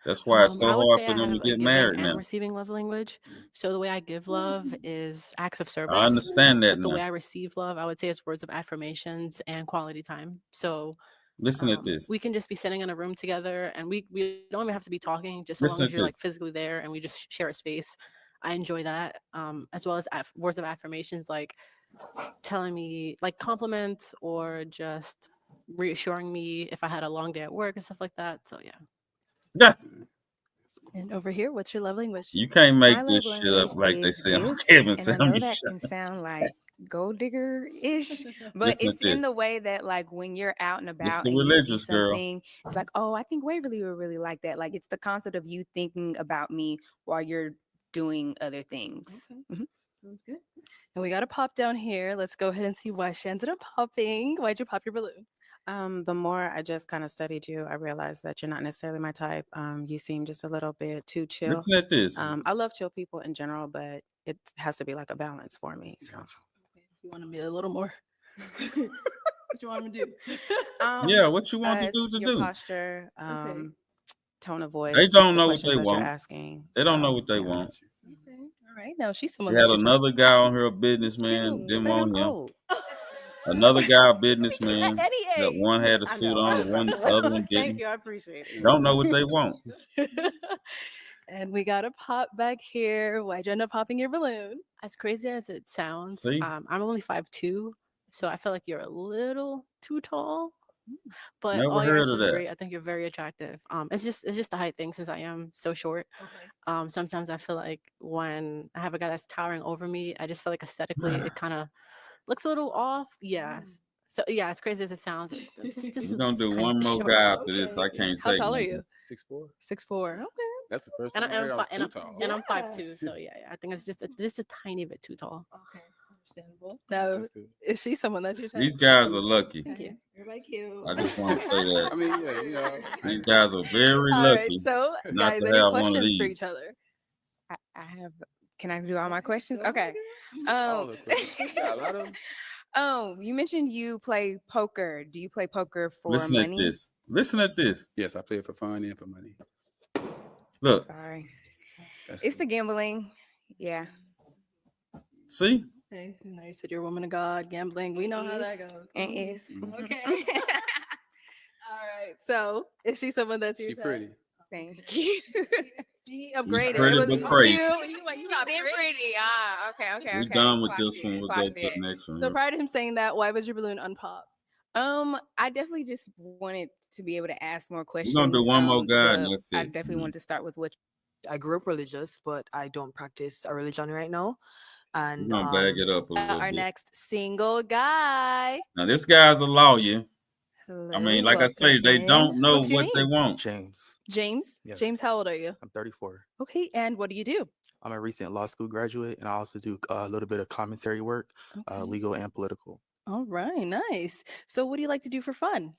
That's why it's so I would hard say for I them to have a get giving married and now. receiving love language. So the way I give love is acts of I service. understand that But the way now. I receive love, I would say it's words of affirmations and quality time. So Listen at this. we can just be sitting in a room together and we don't even have to be talking, just so long Listen as at you're this. like physically there and we just share a space. I enjoy that, as well as words of affirmations, like telling me like compliments or just reassuring me if I had a long day at work and stuff like that. So yeah. Yeah. And over here, what's your love language? You can't make my this love shit up language like they is say on gifts, Kevin and I Samuel know that show. can sound like gold digger ish, but Listen it's at in this. the way that like when you're out and This is about a and you see religious girl. something, it's like, oh, I think Waverly would really like that. Like it's the concept of you thinking about me while you're doing other things. Okay. Sounds good. And we got a pop down here. Let's go ahead and see why she ended up popping. Why'd you pop your balloon? The more I just kind of studied you, I realized that you're not necessarily my type. You seem just a little bit too chill. Listen at this. I love chill people in general, but it has to be like a balance for me. So. You want to be a little more. What you want him to do? Yeah, what you want the dude to your do? posture, tone of voice. They don't the know what questions they that want. you're asking. They don't know So, what they yeah. want. Okay. All right. Now she's someone They that had another guy on here, a businessman, didn't But I'm want him. old. Another guy, a businessman. At any That age. one had a I suit know. I on, was the one, messing the other one with Thank didn't. you. I appreciate it. Don't know what they want. And we got a pop back here. Why'd you end up popping your balloon? As crazy as it sounds, See? I'm only 5'2", so I feel like you're a little too tall. But Never all your heard of answers that. are great. I think you're very attractive. It's just the height thing since I am so short. Okay. Sometimes I feel like when I have a guy that's towering over me, I just feel like aesthetically it kind of looks a little off. Yes. So yeah, as crazy as it sounds, We're gonna do tiny one bit more short. guy after this. I can't How take tall are no you? more. 6'4". 6'4". Okay. That's the first And, time I heard I was too I'm tall. and I'm 5'2", so yeah, I think it's just a tiny bit too tall. Okay. Understandable. Now, That's good. is she someone that's your type? These guys are lucky. Thank you. Everybody cute. I just want to say that. I mean, yeah, you know. These guys are very All right. lucky So, not guys, to any have one of questions for these. each other? I have Can I do all my questions? Oh my Okay. All Um, the questions. You got a lot of them. you mentioned you play poker. Do you play poker for Listen at money? this. Listen at this. Yes, I play it for fun and for money. Look, Sorry. That's It's the gambling. Yeah. see? Okay, now you said you're a woman of God, gambling. We know how that goes. And is. Okay. All right. So, is she someone that's your she type? pretty. Thank you. She She's upgraded. pretty It was but crazy. You like you got They're pretty. pretty. Ah, okay, okay, We okay. done with Clocked this one. it, We'll go clocked to the it. next one. So prior to him saying that, why was your balloon unpopped? I definitely just wanted to be able to ask more We're questions. gonna do one more guy and But that's I it. definitely wanted to start with what. I grew up religious, but I don't practice a religion right now. We're And gonna bag it up a little Our bit. next single guy. Now this guy's a lawyer. Hello, I mean, like I welcome say, they in. don't know What's your what they name? want. James. James. Yes. James, how old are you? I'm 34. Okay, and what do you do? I'm a recent law school graduate, and I also do a little bit of commentary work, Okay. legal and political. All right, nice. So, what do you like to do for fun?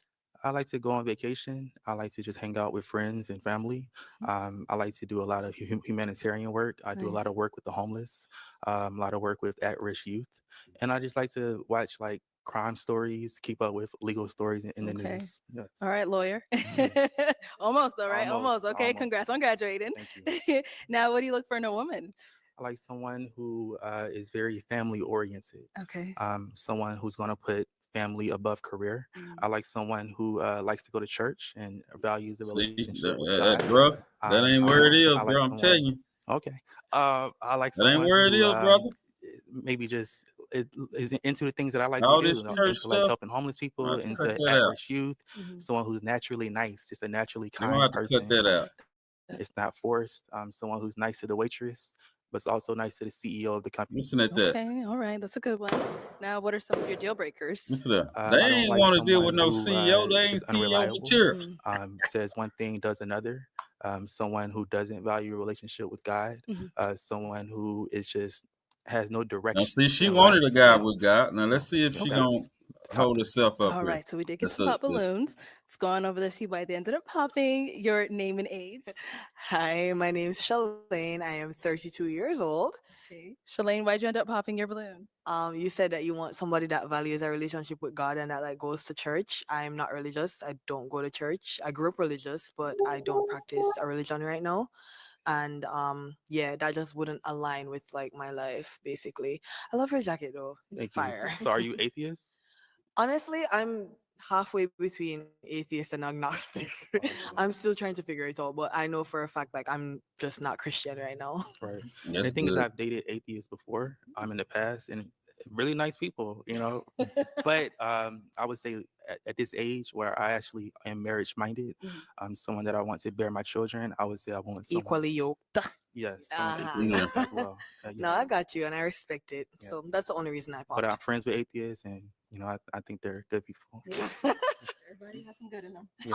I like to go on vacation. I like to just hang out with friends and family. I like to do a lot of humanitarian work. I do a lot Nice. of work with the homeless, a lot of work with at-risk youth, and I just like to watch like crime stories, keep up with legal stories in the Okay. news. Yes. All right, lawyer. Almost, though, right? Almost. Okay, Almost. congrats on graduating. Thank you. Now, what do you look for in a woman? I like someone who is very family oriented. Okay. Someone who's going to put family above career. I like someone who likes to go to church and values the See, relationship with God. bro, that ain't where it is, I like bro. I'm telling you. Okay. I like That ain't someone where it who is, brother. maybe just is into the things that I like All to do. this You know, church into like stuff, helping homeless people, I have to into cut that out. at-risk youth. Someone who's naturally nice, just a naturally You're gonna kind have to person. cut that out. It's not forced. Someone who's nice to the waitress, but it's also nice to the CEO of the company. Listen at that. Okay, all right, that's a good one. Now, what are some of your deal breakers? Listen at that. I They don't ain't like want to deal with someone no who CEO. They is ain't just CEO unreliable. material. Says one thing, does another. Someone who doesn't value a relationship with God. Someone who is just has no direction. Now, see, she in wanted life, a guy you know? with God. Now, let's So, see if she okay. gonna Top hold three. herself up All here. right, so we did get That's to pop balloons. Let's go on over this. You why they ended up popping. Your name and age. Hi, my name's Shalane. I am 32 years old. Okay. Shalane, why'd you end up popping your balloon? You said that you want somebody that values a relationship with God and that like goes to church. I'm not religious. I don't go to church. I grew up religious, but I don't practice a religion right now. And yeah, that just wouldn't align with like my life basically. I love her jacket though. It's Thank fire. you. So, are you atheist? Honestly, I'm halfway between atheist and agnostic. I'm still trying to figure it out, but I know for a fact like I'm just not Christian right now. Right. And That's the thing is, good. I've dated atheists before. In the past, and really nice people, you know. But I would say at this age where I actually am marriage minded, someone that I want to bear my children, I would say I want someone Equally yoked. yes, someone Uh-huh. equally yoked as well. No, I got you and I respect it. Yeah. So that's the only reason I But I'm popped. friends with atheists, and you know, I think they're good people. Everybody has some good in them. Yeah.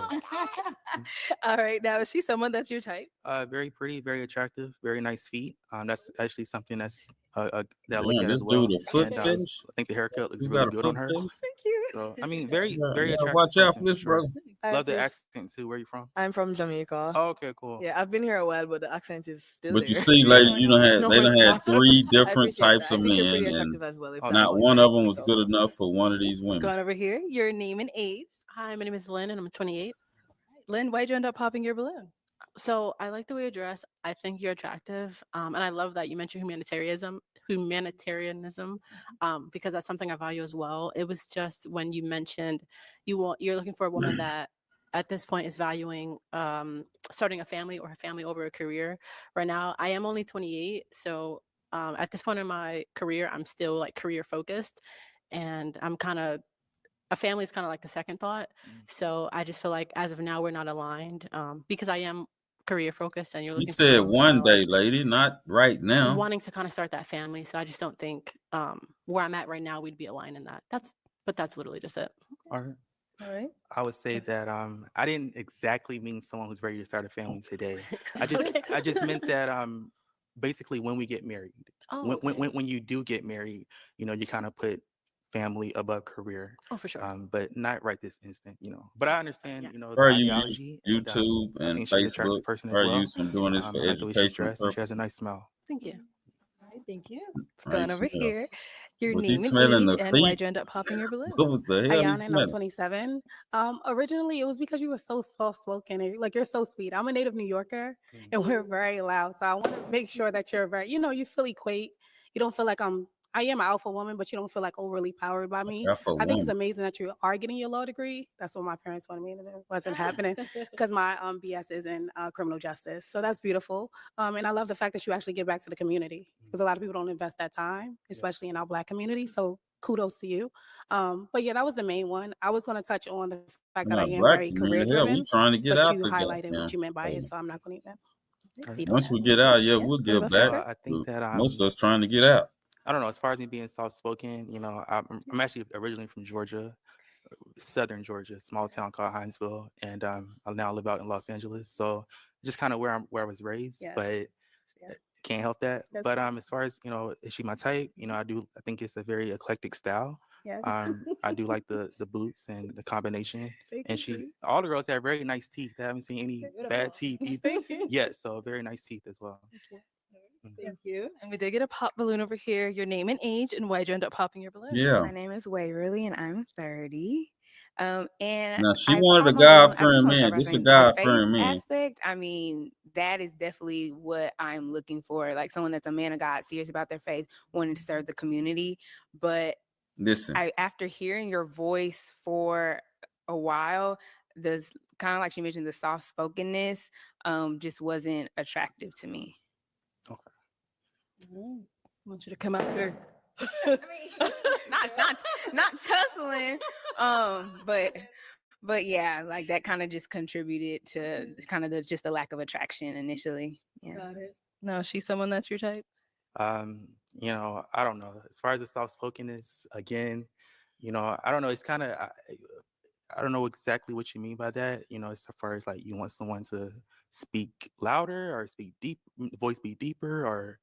All right, now is she someone that's your type? Very pretty, very attractive, very nice feet. That's actually something that's that I Damn, look at this as well. dude a foot And fetish. I think the haircut looks You really got a good on foot her. fetish. Thank you. So I mean, very Yeah, attractive. watch out for person, this, sure. brother. I Love the appreciate- accent too. Where you from? I'm from Jamaica. Oh, okay, cool. Yeah, I've been here a while, but the accent is still But there. you see, ladies, you don't have No, they it's done had not. 3 I different appreciate types that. I of think you're men, pretty and attractive as well. If that not counts one for of them anything, was so. good enough for one of these Let's women. go on over here. Your name and age. Hi, my name is Lynn, and I'm 28. Lynn, why'd you end up popping your balloon? So I like the way you dress. I think you're attractive, and I love that you mentioned humanitarianism, because that's something I value as well. It was just when you mentioned you're looking for a woman that at this point is valuing starting a family or a family over a career. Right now, I am only 28, so at this point in my career, I'm still like career focused, and I'm kind of a family is kind of like the second thought. So I just feel like as of now we're not aligned because I am career focused and you're You looking for said someone who's one kind of day, like lady, not right now. wanting to kind of start that family. So I just don't think where I'm at right now we'd be aligned in that. That's literally just it. All right. All right. I would say that I didn't exactly mean someone who's ready to start a family today. I just meant that basically when we get married, Oh, okay. when you do get married, you know, you kind of put family above career. Oh, for sure. But not right this instant, you know. But I understand, you know, the Or you use ideology. YouTube I and think she's an attractive Facebook, person as or well. use them doing this I for like the way she's educational dressed, and she has purposes. a nice smile. Thank you. Thank you. It's I ain't gone over smell. here. Your Was he name and smelling age, the and feet? why'd you end up popping your balloon? What was the hell he Ayana, and I'm smelling? 27. Originally, it was because you were so soft spoken and like you're so sweet. I'm a native New Yorker, and we're very loud, so I want to make sure that you're very, you feel equate. You don't feel like I am an alpha woman, but you don't feel like overly powered by me. Alpha I think it's woman. amazing that you are getting your law degree. That's what my parents wanted me to do. Wasn't happening because my BS is in criminal justice. So that's beautiful. And I love the fact that you actually give back to the community because a lot of people don't invest that time, especially in our Black community. So kudos to you. But yeah, that was the main one. I was going to touch on the fact In that I our am black very career community, hell, we driven, trying to get but out you the highlighted what goddamn you meant by it. thing. So I'm not going to even feed on Once that. we get out, yeah, Yeah, we'll wanna give go back. further? I think that Most of us trying to get out. I don't know. As far as me being soft spoken, I'm actually originally from Georgia, southern Georgia, small town called Hinesville, and I now live out in Los Angeles. So just kind of where I was raised, Yes. but can't help that. That's But fine. as far as is she my type? I think it's a very eclectic style. Yes. I do like the boots and the combination. Thank And you. all the girls have very nice teeth. I haven't seen any bad teeth Thank you. yet. So very nice teeth as well. Thank you. And we did get a pop balloon over here. Your name and age, and why'd you end up popping your balloon? Yeah. My name is Waverly, and I'm 30. And Now she I wanted a popped my balloon. I just God-fearing want to man. start by This a saying the faith God-fearing man. aspect. I mean, that is definitely what I'm looking for. Like someone that's a man of God, serious about their faith, wanting to serve the community. But Listen, after hearing your voice for a while, the kind of like she mentioned, the soft spokenness, just wasn't attractive to me. I want you to come out here. I mean, not tussling, but yeah, like that kind of just contributed to kind of just the lack of attraction initially. Yeah. Got it. No, she's someone that's your type. I don't know. As far as the soft spokenness, again, I don't know. It's kind of I don't know exactly what you mean by that. As far as like you want someone to speak louder or speak deep, voice be deeper, or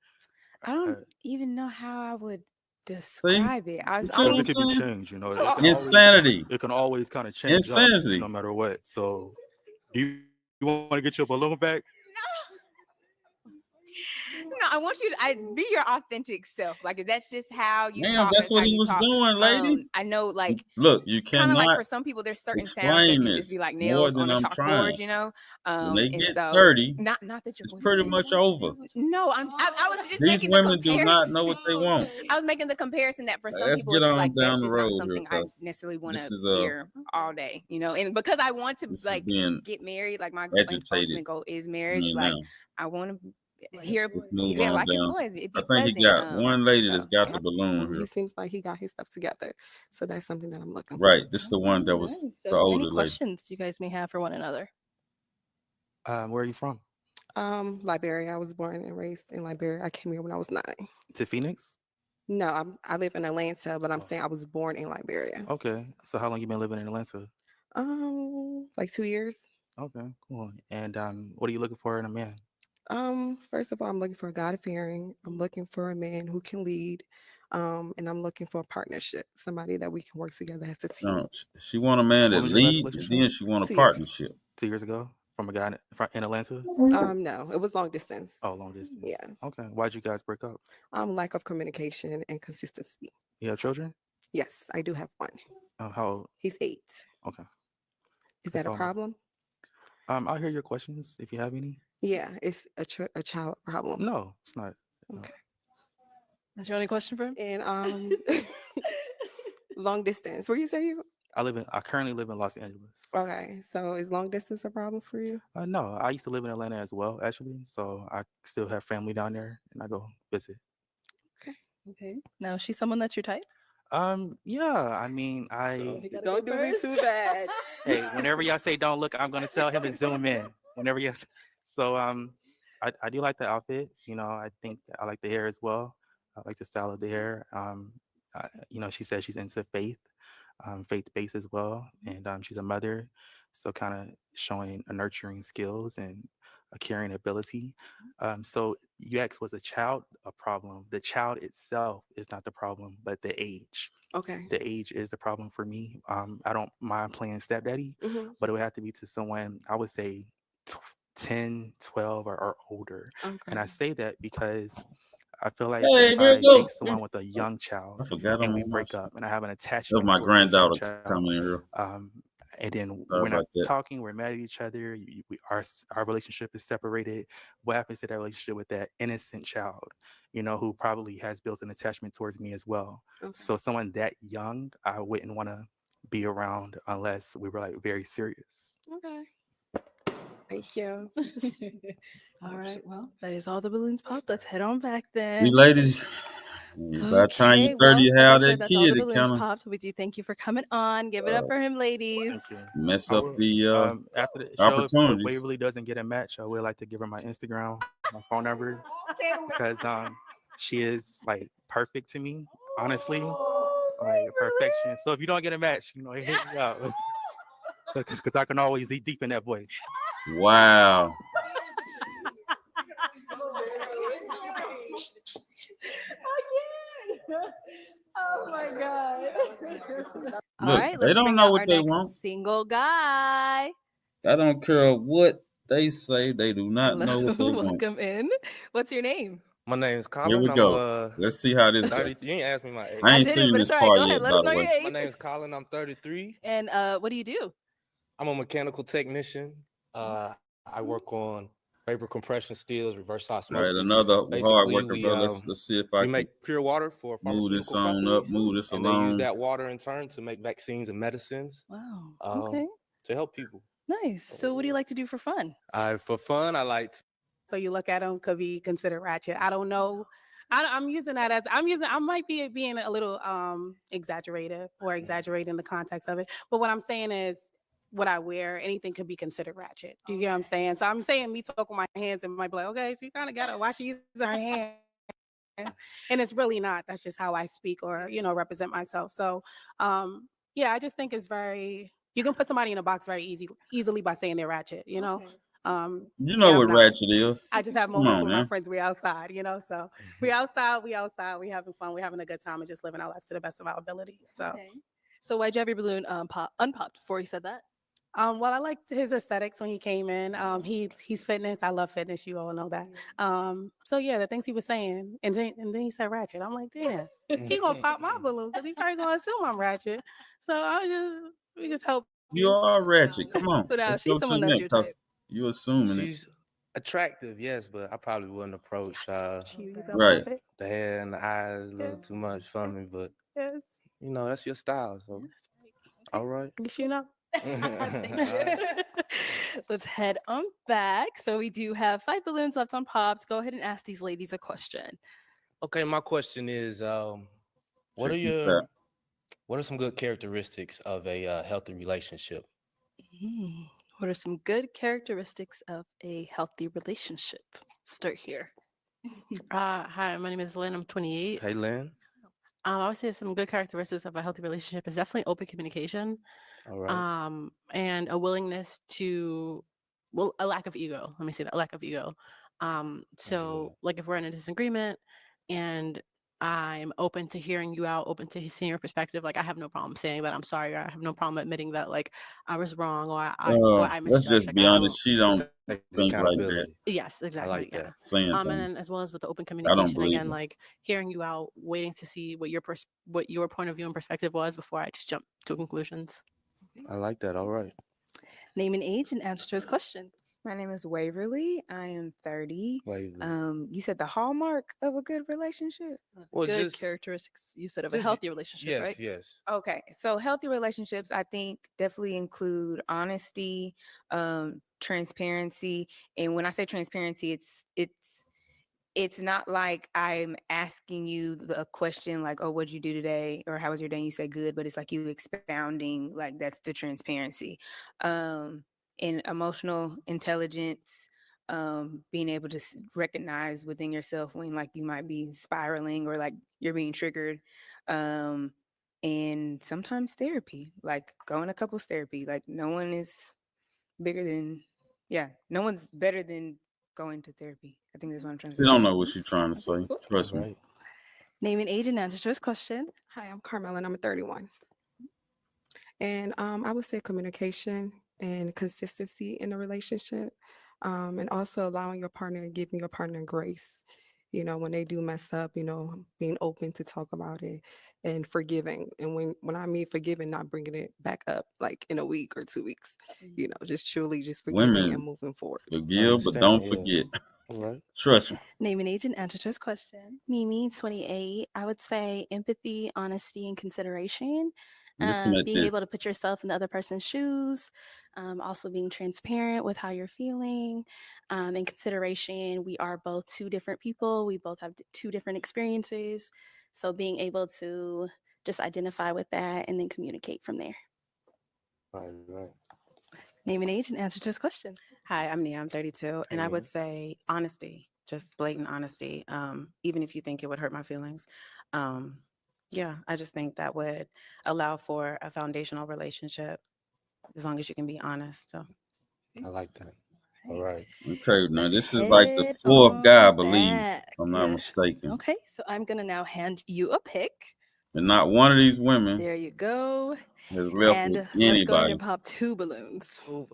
I don't even know how I would see, describe it. I you was see what because I'm it could be saying? changed. It can Insanity, it can always kind of change up insanity. no matter what. So, do you want to get your balloon back? No, I want you to be your authentic self. Like if that's just how you Damn, talk, that's that's what how he you was talk. doing, lady. I know, like Look, you kind of like cannot for some people, there's certain sounds that explain can just this be like more nails than on a I'm chalkboard, trying. When they And get so 30, not that your it's voice pretty is much over. no, I was just These making the women do not know comparison. what they want. I was making the comparison that for some Let's people get it's on like that's down the just not road here, something I cause necessarily want this to is hear all day, and because I want to this is like being get married, like my agitated ultimate goal is to marriage. me Like now. I want to hear, Let's move yeah, on like his down. voice, it'd I be think he pleasant. got one lady that's got Yeah. the balloon He here. seems like he got his stuff together. So that's something that I'm looking Right, this is the one that was Nice. the So, older any lady. questions you guys may have for one another? Where are you from? for. Liberia. I was born and raised in Liberia. I came here when I was 9. To Phoenix? No, I live in Atlanta, but I'm saying I was born in Liberia. Okay. So how long you been living in Atlanta? Like 2 years. Okay, cool. And what are you looking for in a man? First of all, I'm looking for a God-fearing. I'm looking for a man who can lead. And I'm looking for a partnership, somebody that we can work together as a team. No, she want a man that When was your last lead, and relationship? then she want a 2 years. partnership. 2 years ago from a guy in Atlanta? No, it was long distance. Oh, long distance. Yeah. Okay. Why'd you guys break up? Lack of communication and consistency. You have children? Yes, I do have one. How old? He's 8. Okay. Is That's that a all. problem? I'll hear your questions if you have any. Yeah, it's a child problem. No, it's not. Okay. That's your only question for him? And long distance. Where you say you? I currently live in Los Angeles. Okay, so is long distance a problem for you? No, I used to live in Atlanta as well, actually. So I still have family down there, and I go visit. Okay. Now, is she someone that's your type? Yeah. I mean, Don't do me too bad. hey, whenever y'all say don't look, I'm gonna tell him to zoom in. Whenever y'all so I do like the outfit. I think I like the hair as well. I like the style of the hair. She said she's into faith-based as well, and she's a mother, so kind of showing a nurturing skills and a caring ability. So you asked, was a child a problem? The child itself is not the problem, but the age. Okay. The age is the problem for me. I don't mind playing stepdaddy, but it would have to be to someone, I would say 10, 12 or older. And I Okay. say that because I feel like Hey, if there I you go. date someone with a young child I forgot and I'm we on my break shit. up and I have an That was attachment my towards this young granddaughter child, coming in here. and then Sorry we're not about that. talking, we're mad at each other, our relationship is separated. What happens to that relationship with that innocent child, who probably has built an attachment towards me as well? Okay. So someone that young, I wouldn't want to be around unless we were like very serious. Okay. Thank you. All right. Well, that is all the balloons popped. Let's head on back See, then. ladies, by the time you're Okay. 30, Well, you as I have said, that that's all kid, the it balloons kind of popped. We do thank you for coming on. Give it up for him, ladies. Thank you. mess I up will. the After the show, if opportunities. Waverly doesn't get a match, I would like to give her my Instagram, my phone number, because she is like perfect to me, honestly, like perfection. So if you don't get a match, hit me up, because I can always deep in that voice. Wow. Oh my god. All Look, right, they let's don't bring know out what our they next want. single guy. I don't care what they say. They do not know what they Hello, want. welcome in. What's your name? My name's Here Colin. we I'm go. Let's see how this goes. 30. You ain't asked me my age. I I ain't didn't, seen but this it's all right. part Go ahead. yet, Let by us the know way. your My age. name's Colin. I'm 33. And what do you do? I'm a mechanical technician. I work on vapor compression steels, reverse All right, osmosis. another hard Basically, worker, bro. Let's see if I we can make pure water for move this pharmaceutical on companies, up, move this and they use along. that water in turn to make vaccines and medicines. Wow. um, Okay. to help people. Nice. So what do you like to do for fun? For fun, I like to So you look at them could be considered ratchet. I don't know. I'm using that as I might be being a little exaggerated or exaggerating the context of it. But what I'm saying is what I wear, anything could be considered ratchet. Do you get what I'm saying? So I'm saying me talk with my hands and might be like, okay, she kind of got it. Why she using her hands? And it's really not. That's just how I speak or, represent myself. So yeah, I just think it's you can put somebody in a box very easily by saying they're ratchet, You know yeah, I'm what not. ratchet is. I just have Come moments on, with my man. friends. We outside, so we outside, we having fun, we having a good time and just living our lives to the best of our abilities. So, Okay. So why'd you have your balloon unpopped before you said that? well, I liked his aesthetics when he came in. He's fitness. I love fitness. You all know that. So yeah, the things he was saying, and then he said ratchet. I'm like, damn, he gonna pop my balloon because he probably gonna assume I'm ratchet. So we just help You are ratchet. Come on. So now Let's she's go to someone the that's next your because type. you assuming it. She's attractive, yes, but I probably wouldn't approach Right. the hair and the eyes a little too much for me. But Yes. that's your style. So all right. You know. Let's head on back. So we do have 5 balloons left on popped. Go ahead and ask these ladies a question. Okay, my question is, what Check this out. are some good characteristics of a healthy relationship? What are some good characteristics of a healthy relationship? Start here. Hi, my name is Lynn. I'm 28. Hey, Lynn. I would say some good characteristics of a healthy relationship is definitely open communication. All right. And a willingness to, a lack of ego. Let me say that, a lack of ego. So like if we're in a disagreement and I'm open to hearing you out, open to seeing your perspective, like I have no problem saying that I'm sorry, or I have no problem admitting that like I was wrong or I Let's misjudged. just be honest. She don't think like that. Accountability. Yes, exactly. I like that. Saying And things. then as well as with the open I don't communication, believe again, her. like hearing you out, waiting to see what your point of view and perspective was before I just jump to conclusions. I like that. All right. Name and age and answer to his question. My name is Waverly. I am 30. Waverly. You said the hallmark of a good relationship? Well, Good just characteristics, you said, of a healthy relationship, yes, right? yes. Okay, so healthy relationships, I think, definitely include honesty, transparency, and when I say transparency, it's not like I'm asking you a question like, "Oh, what'd you do today?" or "How was your day?" And you say good, but it's like you expounding, like that's the transparency. In emotional intelligence, being able to recognize within yourself when like you might be spiraling or like you're being triggered. And sometimes therapy, like going to couples therapy, like no one is no one's better than going to therapy. I think that's what I'm trying to She say. don't know what she's trying to say. Trust me. Right. Name and age and answer to his question. Hi, I'm Carmel and I'm 31. And I would say communication and consistency in a relationship, and also allowing your partner and giving your partner grace when they do mess up, being open to talk about it and forgiving. And when I mean forgiving, not bringing it back up like in a week or 2 weeks, just truly just forgiving and Women moving forward. forgive, but don't forget. Right. Trust me. Name and age and answer to his question. Mimi, 28. I would say empathy, honesty, and consideration. Listen at Being able this. to put yourself in the other person's shoes. Also being transparent with how you're feeling. In consideration, we are both two different people. We both have two different experiences. So being able to just identify with that and then communicate from there. Right. Name and age and answer to his question. Hi, I'm Nia. I'm 32, and I would say honesty, just blatant honesty. Even if you think it would hurt my feelings, yeah, I just think that would allow for a foundational relationship as long as you can be honest. So I like that. All right. Okay, now Let's this is like the head fourth guy, I on believe, back. if I'm not mistaken. Okay, so I'm gonna now hand you a pick. And not one of these women There you go. has left And with let's go ahead anybody. and pop two balloons. Two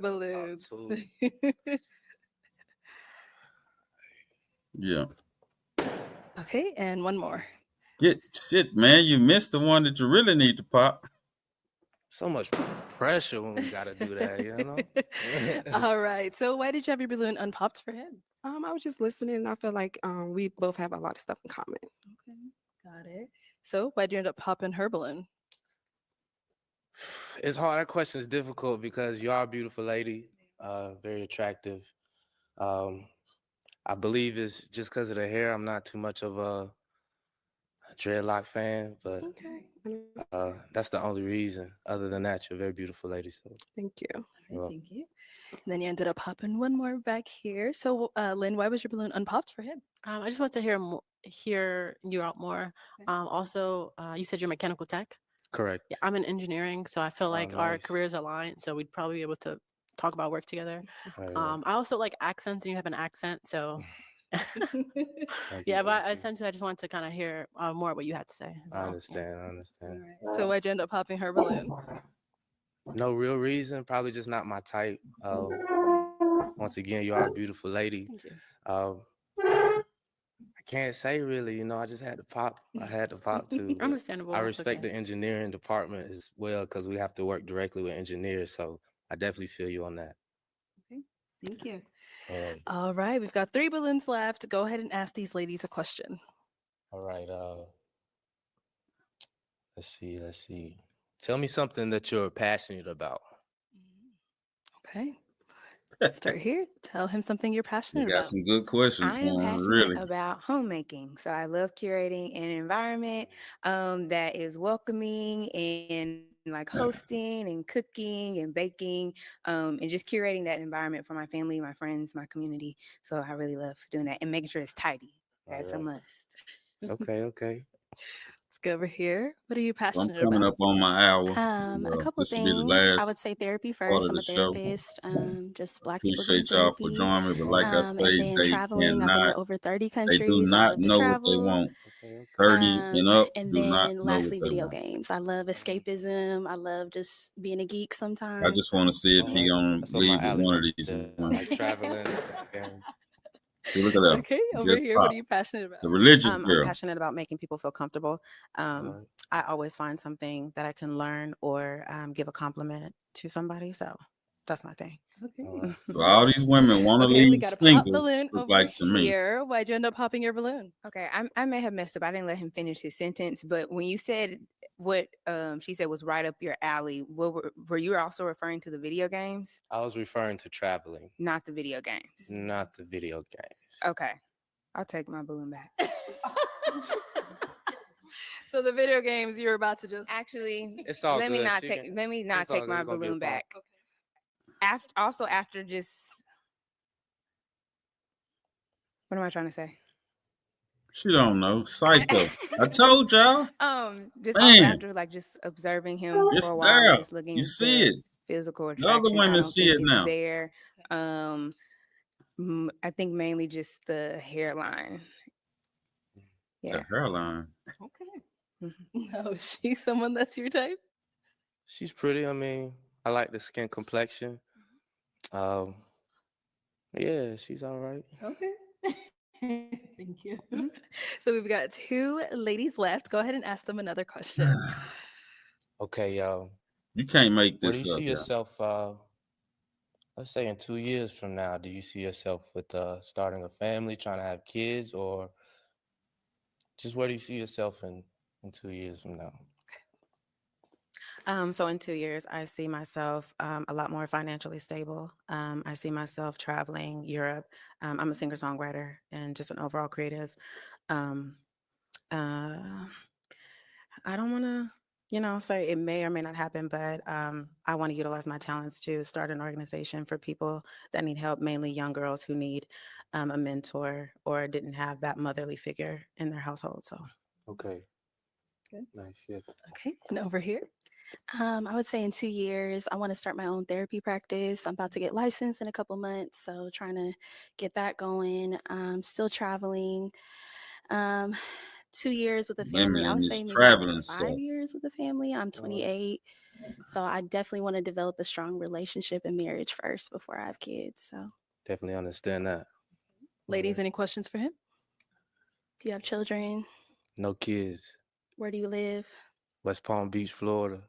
balloons. Two balloons. Yeah. Okay, and one more. Get shit, man. You missed the one that you really need to pop. So much pressure when we gotta do that, All right. So why did you have your balloon unpopped for him? I was just listening, and I feel like we both have a lot of stuff in common. Okay, got it. So why'd you end up popping her balloon? It's hard. That question is difficult because you are a beautiful lady, very attractive. I believe it's just because of the hair. I'm not too much of a dreadlock fan, but that's the only reason. Other than that, you're a very beautiful lady. So thank you. Thank you. And then you ended up popping one more back here. So, Lynn, why was your balloon unpopped for him? I just want to hear you out more. Also, you said you're mechanical tech. Correct. Yeah, I'm in engineering, so I feel like our nice. careers align. So we'd probably be able to talk about work together. Right. I also like accents, and you have an accent, so yeah. But essentially, I just wanted to kind of hear more what you had to say. As well. I understand. So why'd you end up popping her balloon? No real reason. Probably just not my type. Once again, you are a beautiful lady. Thank you. I can't say really. I just had to pop. I had to pop too. Understandable. I That's respect okay. the engineering department as well because we have to work directly with engineers. So I definitely feel you on that. Okay, thank you. All right. All right, we've got 3 balloons left. Go ahead and ask these ladies a question. All right. Let's see. Tell me something that you're passionate about. Okay. Let's start here. Tell him something you're passionate You got about. some good questions I for am him, passionate really. about homemaking. So I love curating an environment that is welcoming and like hosting and cooking and baking and just curating that environment for my family, my friends, my community. So I really love doing that and making sure it's tidy. That's a must. Okay. Let's go over here. What are you So I'm passionate coming about? up on my hour. A couple This will be the things. I last would say therapy part first. of I'm the a show. therapist. Just Black people getting Appreciate y'all for therapy. joining me, but like I say, And then they traveling. I've been to cannot. over 30 They do countries. I not love to know what they travel. want. 30 and up And do not then know what lastly, they video want. games. I love escapism. I love just being a geek I sometimes. just want to see if he gonna That's up leave my with alley one of right these there. women. Like traveling. Games. See, look at that. Okay, over Just here. pop. What are you passionate about? The religious I'm girl. passionate about making people feel comfortable. I always find something that I can learn or give a compliment to somebody. So that's my thing. Okay. So all these women want to Okay, we leave got a pop single, balloon look over like to me. here. Why'd you end up popping your balloon? Okay, I may have messed up. I didn't let him finish his sentence, but when you said what she said was right up your alley, what were you also referring to the video games? I was referring to traveling, not the video games. not the video games. Okay, I'll take my balloon back. So the video games you're about to just actually It's all let me good. not She take can- let me not it's all take good. my It's gonna be a balloon pop. back. After just what am I trying to say? She don't know. Psycho. I told y'all. Just also Man, after like just observing him it's for a while and there. just looking You at see the it. physical The other attraction, I women don't see think it it's now. there. I think mainly just the hairline. Yeah. The hairline. Okay. No, she's someone that's your type. She's pretty. I mean, I like the skin complexion. Yeah, she's all right. Okay. Thank you. So we've got 2 ladies left. Go ahead and ask them another question. Okay, You can't make where do this you up, see yeah. yourself? Let's say in 2 years from now, do you see yourself with starting a family, trying to have kids, or just where do you see yourself in 2 years from now? So in 2 years, I see myself a lot more financially stable. I see myself traveling Europe. I'm a singer-songwriter and just an overall creative. Um, uh, I don't want to, say it may or may not happen, but I want to utilize my talents to start an organization for people that need help, mainly young girls who need a mentor or didn't have that motherly figure in their household. So, Okay. Good. Nice. Yeah. Okay, and over here. I would say in 2 years, I want to start my own therapy practice. I'm about to get licensed in a couple months, so trying to get that going. Still traveling. 2 years with a family. Women I in would this say maybe the traveling next 5 stuff. years with a family. I'm 28, so I definitely want to develop a strong relationship and marriage first before I have kids. So, Definitely understand that. Ladies, any questions for him? do you have children? No kids. Where do you live? West Palm Beach, Florida.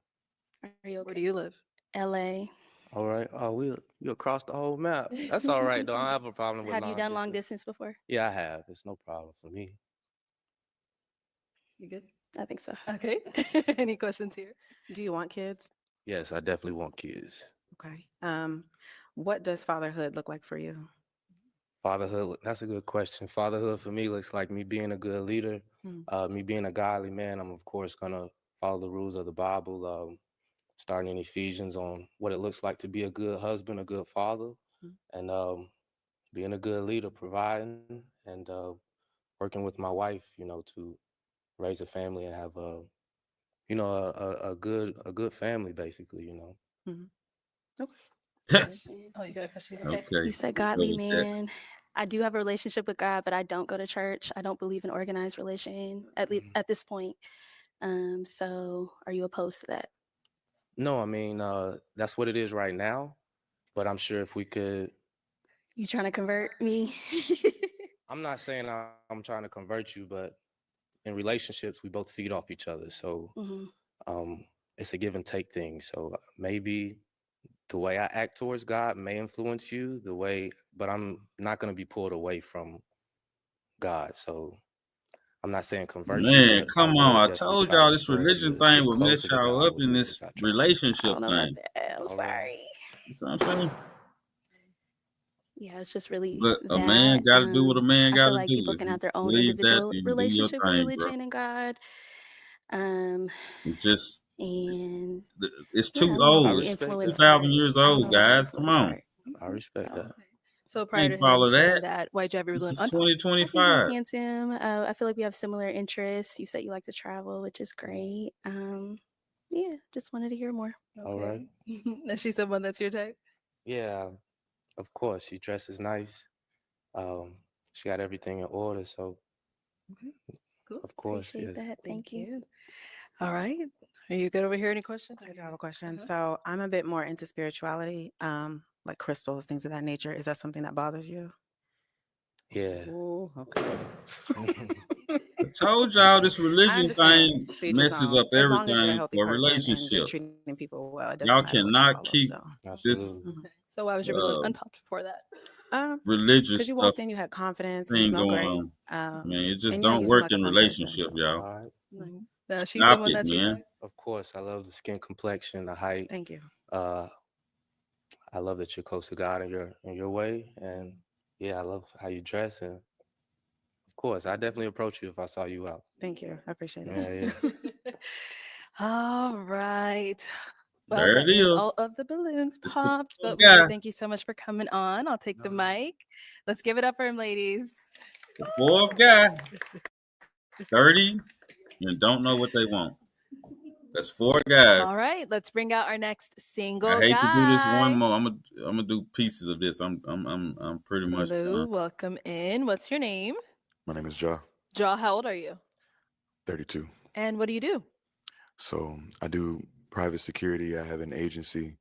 Are you okay? Where do you live? LA. All right. Oh, we across the whole map. That's all right, though. I don't have a problem with Have you long done long distance. distance before? Yeah, I have. It's no problem for me. You good? I think so. Okay. Any questions here? do you want kids? Yes, I definitely want kids. Okay. What does fatherhood look like for you? Fatherhood, that's a good question. Fatherhood for me looks like me being a good leader, me being a godly man. I'm, of course, going to follow the rules of the Bible, starting in Ephesians on what it looks like to be a good husband, a good father, and being a good leader, providing and working with my wife, to raise a family and have a good family, basically. Okay. Oh, you got a question? Okay. Okay. You said Go godly with that. man. I do have a relationship with God, but I don't go to church. I don't believe in organized religion at this point. So are you opposed to that? No, I mean, that's what it is right now. But I'm sure if we could, You trying to convert me? I'm not saying I'm trying to convert you, but in relationships, we both feed off each other. So it's a give and take thing. So maybe the way I act towards God may influence you but I'm not going to be pulled away from God. So I'm not saying convert you, Man, but I come will on. I definitely told try y'all to this press you religion to thing get would mess closer to y'all God up with in things this I try to. I relationship don't know about thing. that. I'm sorry. You know what I'm saying? Yeah, it's just really But a man that. got to do what a man I got feel to like do. people If can you have their own believe that, individual then you do your relationship with thing, bro. religion and God. It's just, And it's yeah, I too don't know I about the old. respect influence that. 2,000 part. years I don't know old, about the guys. Come influence on. part. I respect So, that. So prior Can't to him follow saying that. that, why'd you have your This balloon is unpopped? I think he's 2025. handsome. I feel like we have similar interests. You said you like to travel, which is great. Yeah, just wanted to hear more. All right. Is she someone that's your type? Yeah, of course. She dresses nice. She got everything in order. So, Okay. Cool. of course, Appreciate yes. that. Thank you. All right. Are you good over here? Any questions? I do have a question. So I'm a bit more into spirituality, like crystals, things of that nature. Is that something that bothers you? Yeah. Oh, okay. I told y'all this I religion understand. thing To each his messes own. up As long as you're a everything healthy for a person and you're relationship. treating people well, it doesn't Y'all matter what you cannot follow. keep So, this So why was your balloon unpopped for that? religious because you stuff walked in, you had confidence, you thing smell going great, on. Man, it just and yeah, don't you seem work like a in fun person. relationship, So, y'all. All right. Nice. Now, she's Stop someone it, that's your man. type? Of course, I love the skin complexion, the height. thank you. I love that you're close to God in your way, and yeah, I love how you dress. And of course, I definitely approach you if I saw you out. Thank you. I appreciate it. Yeah, yeah. All right. Well, There that it is all is. of the balloons It's the popped. fourth But we say guy. thank you so much for coming on. I'll take the mic. Let's give it up for him, ladies. The fourth guy. 30 and don't know what they want. That's 4 All guys. right, let's bring out our next I single hate to do this one guy. more. I'm gonna do pieces of this. I'm pretty much Lou, done. welcome in. What's your name? My name is Ja, Jaw, how old are you? 32. And what do you do? So I do private security. I have an agency.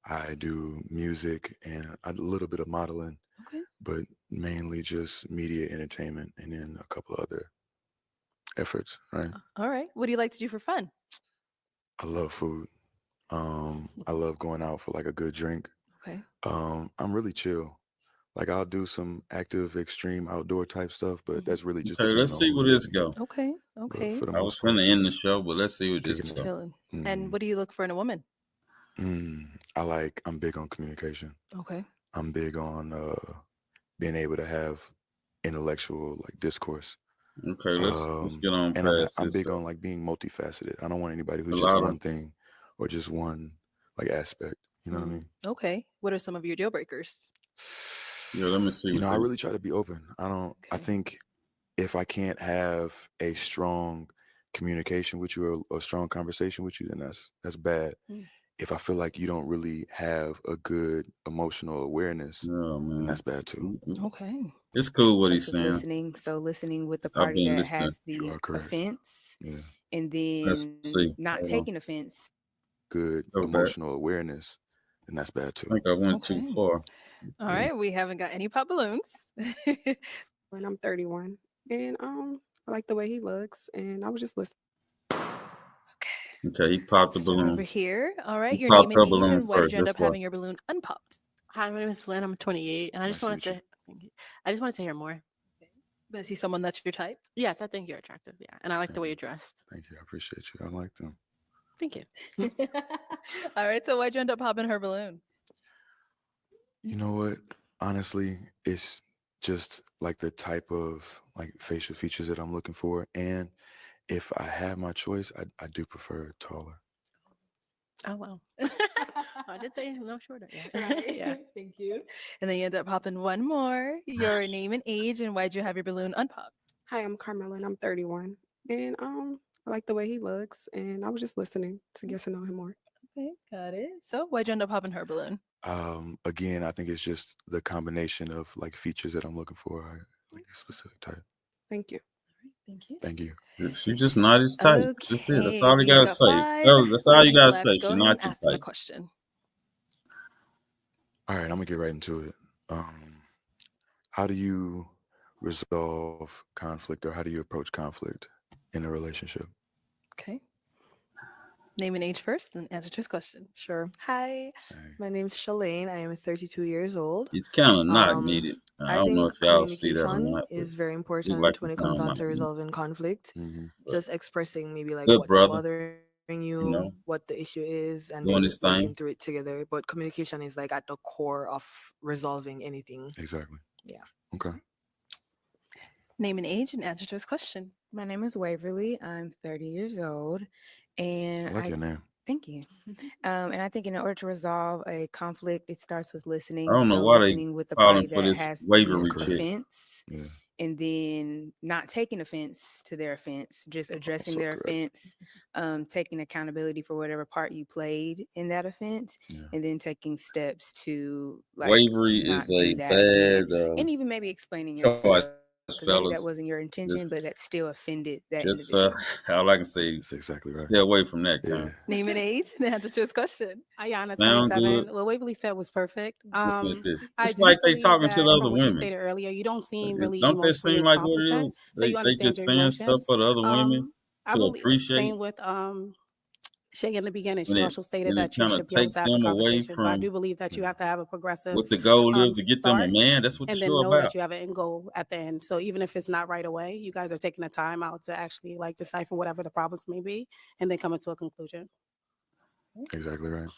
I do music and a little bit of modeling. Okay. But mainly just media entertainment and then a couple of other efforts, right? All right. What do you like to do for fun? I love food. I love going out for like a good drink. Okay. I'm really chill. Like I'll do some active, extreme outdoor type stuff, but that's really just Okay, depending let's on see who's where this with me. go. Okay. But Okay. for the I was most part, finna end the just show, but let's see where this kicking it. go. Chilling. Mm. And what do you look for in a woman? I'm big on communication. Okay. I'm big on being able to have intellectual like discourse. Okay, let's get on And past I'm this. big on like being multifaceted. I don't want anybody A who's just lot of one thing or just one like aspect. You know what I mean? Okay. What are some of your deal breakers? yeah. Let me see You what know, I they. really try to be open. I think if I can't have a strong communication with you or a strong conversation with you, then that's bad. Mm. If I feel like you don't really have a good emotional awareness, Oh then man, that's bad too. Okay. it's cool what he's That's with saying. listening. So listening with the I've party been that listening. has You the are correct. offense, Yeah. and Let's then see. not Hold on. taking offense. Good Go back. emotional awareness, then that's bad I too. think I went too Okay. far. All right. We haven't got any pop balloons. When I'm 31, and I like the way he looks, and I was just listening. Okay, he popped the Start over balloon. here. All right. He Your name popped and her age, balloon and why did first. you end That's up why. having your balloon unpopped? Hi, my name is Lynn. I'm 28, and I Nice just to wanted meet to. you. Thank you. I just wanted to hear more. Is he someone that's your type? Yes, I think you're attractive. Yeah, and I like the way you're dressed. Thank you. I appreciate you. I like them. Thank you. All right. So why'd you end up popping her balloon? You know what? Honestly, it's just like the type of like facial features that I'm looking for. And if I have my choice, I do prefer taller. Oh wow. I did say no shorter. Yeah. Right. Yeah. Thank you. And then you end up popping one more. Your name and age, and why'd you have your balloon unpopped? Hi, I'm Carmela, and I'm 31, and I like the way he looks, and I was just listening to get to know him more. Okay, got it. So why'd you end up popping her balloon? Again, I think it's just the combination of like features that I'm looking for, like a specific type. Thank you. Thank you. Thank you. She's just not his type. That's it. That's Okay, all you we gotta got say. 5 That's all you balloons gotta left. say. Go She's ahead not and your ask them a type. question. All right, I'm gonna get right into it. How do you resolve conflict, or how do you approach conflict in a relationship? Okay. Name and age first, then answer to his question. Sure. Hi, my name's Shalane. I am 32 years old. It's kind of not needed. I I don't know think if y'all see that or communication not, but is very we important like to when it sound comes on not to needed. resolving conflict. But Just expressing maybe like good what's brother, bothering you you, know, what the issue is, and doing then his working thing. through it together. But communication is like at the core of resolving anything. Exactly. Yeah. Okay. Name and age, and answer to his question. My name is Waverly. I'm 30 years old, and I like your name. Thank you. And I think in order to resolve a conflict, it starts with I listening. don't know So why they listening with the calling party for that this has the wavery chick. offense, Yeah. and then not taking offense to their offense, just addressing Also their correct. offense, taking accountability for whatever part you played in that offense, Yeah. and then taking steps to like Wavery not is do a that again, bad and even maybe explaining choice, yourself because maybe that fellas. wasn't your intention, Just, but that still offended that just individual. all I can say, That's exactly right. stay away from that kind. Yeah. Name and age, and answer to his question. Ayana, Sound 27. good? What Waverly said was perfect. Listen at this. I It's do like they believe talking to the that other from what you women. stated earlier, you don't seem really Don't that seem emotionally like what it competent, is? so you They understand just your saying stuff emotions. for the other women I to believe appreciate, same with Shay in the beginning. and She it also stated and it that you kind of should be able takes to have a them away conversation. So I from do believe that you have to have a progressive what the goal is to get them a start, man. That's what the and then show know about. that you have an end goal at the end. So even if it's not right away, you guys are taking the time out to actually like decipher whatever the problems may be, and then come into a conclusion. Exactly right.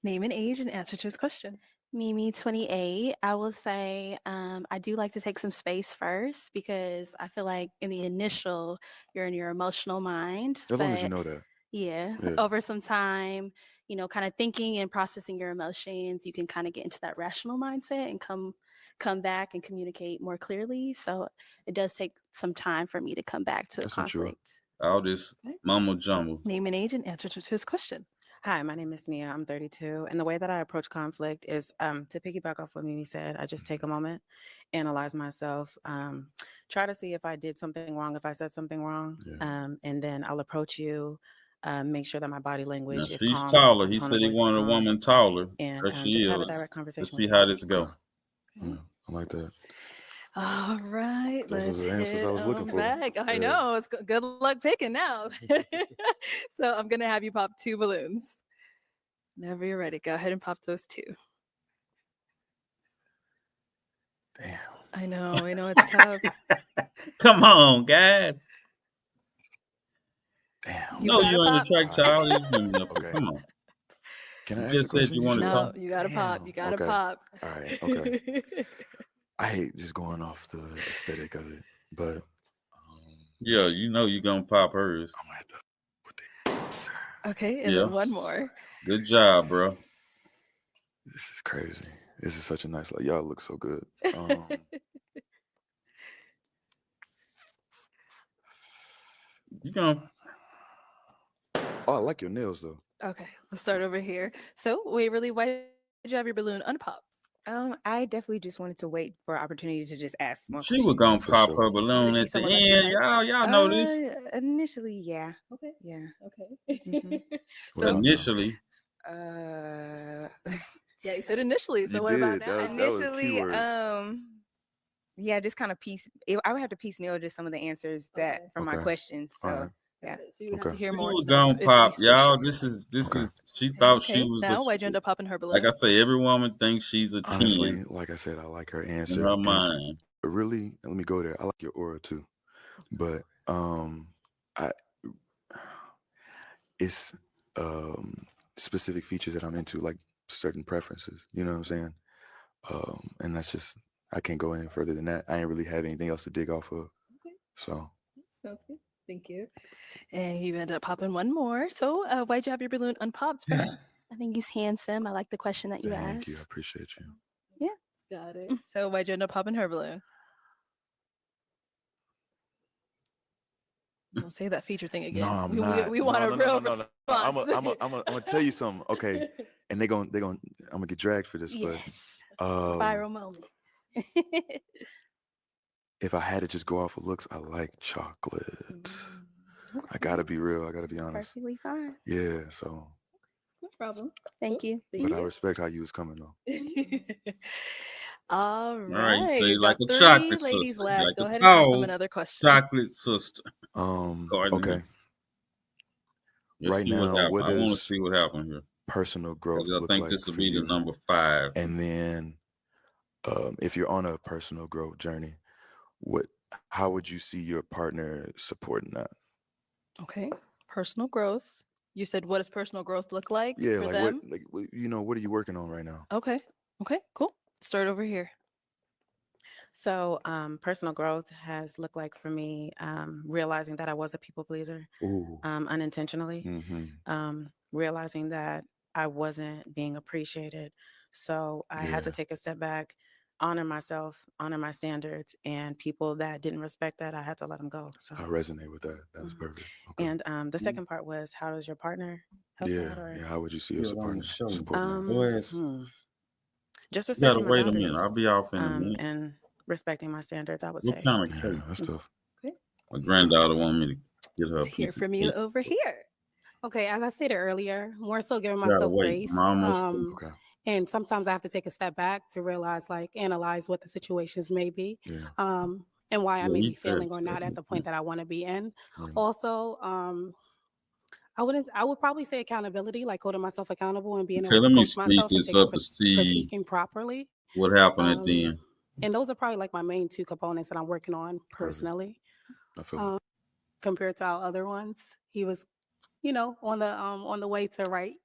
Name and age, and answer to his question. Mimi, 28. I will say I do like to take some space first because I feel like in the initial, you're in your emotional mind. As long as you But know that. yeah, Yeah. over some time, kind of thinking and processing your emotions, you can kind of get into that rational mindset and come back and communicate more clearly. So it does take some time for me to come back to a That's mature. conflict. All this mumble jumble. Name and age, and answer to his question. Hi, my name is Nia. I'm 32. And the way that I approach conflict is to piggyback off what Mimi said, I just take a moment, analyze myself, try to see if I did something wrong, if I said something wrong. And then I'll approach you, make sure that my body Now language is she's calm. taller. My He tone said of he voice is wanted a calm, woman taller and because she just have a is. direct conversation Let's with see you. how this go. Yeah. I like that. All right, Those let's are the answers hit I was looking for. back. I Yeah. know. It's good luck picking now. So I'm going to have you pop 2 balloons. Whenever you're ready, go ahead and pop those 2. Damn. I know it's tough. Come on, guys. Damn. You No, gotta you ain't a pop. track child. You women up here. Okay. Come on. Can I You ask a just said question? you You want to sure? No, pop. you gotta pop. You gotta Okay. pop. All right. Okay. I hate just going off the aesthetic of it, but Yeah, you know you're gonna pop hers. I'm gonna have to put the answer. Okay, and Yeah. then one more. Good job, bro. This is crazy. This is such a nice. Like y'all look so good. You gonna. Oh, I like your nails though. Okay, let's start over here. So, Waverly, why did you have your balloon unpopped? I definitely just wanted to wait for opportunity to just ask more She was questions. gonna For pop sure. her balloon see at the someone that you end. type? Y'all know this. Initially, yeah. Okay. Yeah. Okay. Mhm. What about now? Initially. Yeah, you said initially. So You what about did. now? That was Initially, keyword. yeah, just kind of I would have to piecemeal just some of the answers that from my Okay. questions. All So right. yeah. So you would have Okay. to hear She more was to know gonna if pop, you switch y'all. it. This is. Okay. She thought she Okay. was Now, why'd you the. end up popping her balloon? Like I say, every woman thinks she's a 10 Honestly, like I said, I like her in answer. her And mind. really, let me go there. I like your aura too, but I it's specific features that I'm into, like certain preferences. You know what I'm saying? And that's just I can't go any further than that. I ain't really have anything else to dig off of. Okay. So Sounds good. Thank you. And you end up popping one more. So why'd you have your balloon unpopped first? I think he's handsome. I like the question that you thank you. I asked. appreciate you. Yeah. Got it. So why'd you end up popping her balloon? Don't say that feature thing again. No, I'm not. We want a real response. I'm gonna tell you something. Okay, and I'm gonna get dragged for this, Yes. but Viral moment. if I had to just go off of looks, I like chocolate. I gotta be real. I gotta be honest. Perfectly fine. Yeah. So, No problem. Thank you. but I respect how you was coming though. All All right, you right. say You've like got a 3 chocolate ladies sister. left. Like Go a ahead and ask them tall another question. chocolate sister. According to Okay. me. Let's Right see what now, happened. what I want to does see what happened here. personal growth 'Cause I look think like this will for be the you? number 5. And then, if you're on a personal growth journey, how would you see your partner supporting that? Okay. Personal growth. You said, what does personal growth look like Yeah, for like them? what are you working on right now? Okay. Okay, cool. Start over here. So, personal growth has looked like for me realizing that I was a people pleaser Ooh. unintentionally, Mm-hmm. realizing that I wasn't being appreciated. So, I had to Yeah. take a step back, honor myself, honor my standards, and people that didn't respect that, I had to let them go. So, I resonate with that. That was perfect. Okay. and the second part was, how does your partner help Yeah. that? Or Yeah. How would you see Yeah, us on the supporting show. that? Go ahead. Just You gotta respecting my wait a minute. boundaries, I'll be off in a minute. and respecting my standards, I would What say. kind of Yeah, cake? that's tough. Okay. My granddaughter wanted me to get her a Let's hear piece of from you cake. over here. Okay, as I stated earlier, more so giving You gotta myself wait. grace. I'm almost to. Okay. And sometimes I have to take a step back to realize, like, analyze what the situations may be, Yeah. and why I Yeah, may you be failing or said not at the point that I want to be in. Yeah. Also, I would probably say accountability, like holding myself accountable and being able Okay, to let me coach speed myself and this take up to see critiquing properly. what happened at the end. And those are probably like my main 2 components that I'm working on Perfect. personally. I feel it. Compared to our other ones, he was, on the way to the right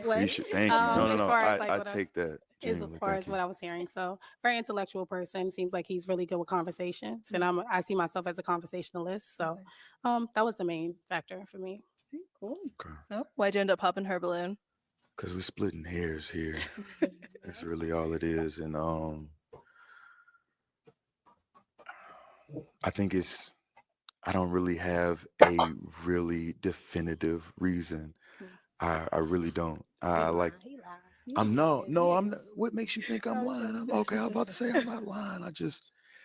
way. Thank you. No. As far as like I what take that as genuinely. far Thank as you. what I was hearing. So very intellectual person. Seems like he's really good with conversations, and I see myself as a conversationalist. So that was the main factor for me. Cool. Okay. So why'd you end up popping her balloon? Because we're splitting hairs here. That's really all it is. And I think I don't really have a really definitive reason. I really don't. I like. I'm not. What makes you think I'm lying? I'm okay. I'm about to say I'm not lying.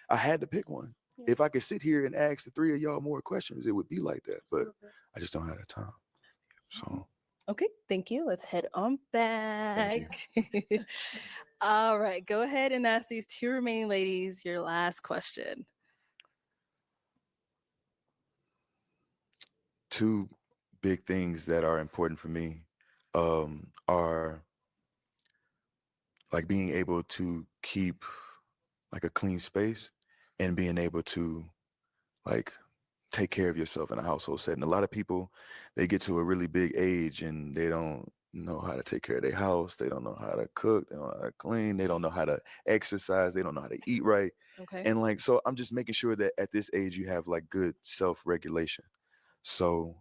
I had to pick one. If I could sit here and ask the 3 of y'all more questions, it would be like that. But I just don't have that time. So Okay, thank you. Let's head on back. Thank you. All right, go ahead and ask these two remaining ladies your last question. Two big things that are important for me are like being able to keep like a clean space and being able to like take care of yourself in a household setting. A lot of people, they get to a really big age and they don't know how to take care of their house. They don't know how to cook. They don't know how to clean. They don't know how to exercise. They don't know how to eat right. Okay. And like, so I'm just making sure that at this age you have like good self-regulation. So,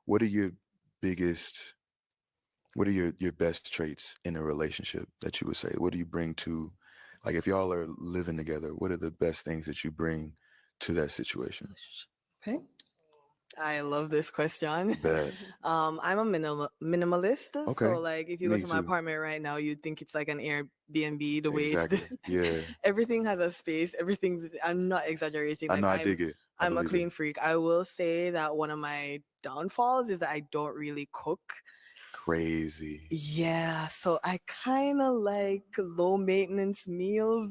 what are your biggest, what are your best traits in a relationship that you would say? What do you bring to, like, if y'all are living together, what are the best things that you bring to that situation? Okay. I love this question. Bad. I'm a minimalist. Okay. So like if you go Me to my too. apartment right now, you'd think it's like an Airbnb, the way Exactly. Yeah. everything has a space. I'm not exaggerating. I Like know. I dig it. I I'm a believe clean it. freak. I will say that one of my downfalls is that I don't really cook. Crazy. Yeah, so I kind of like low maintenance meals.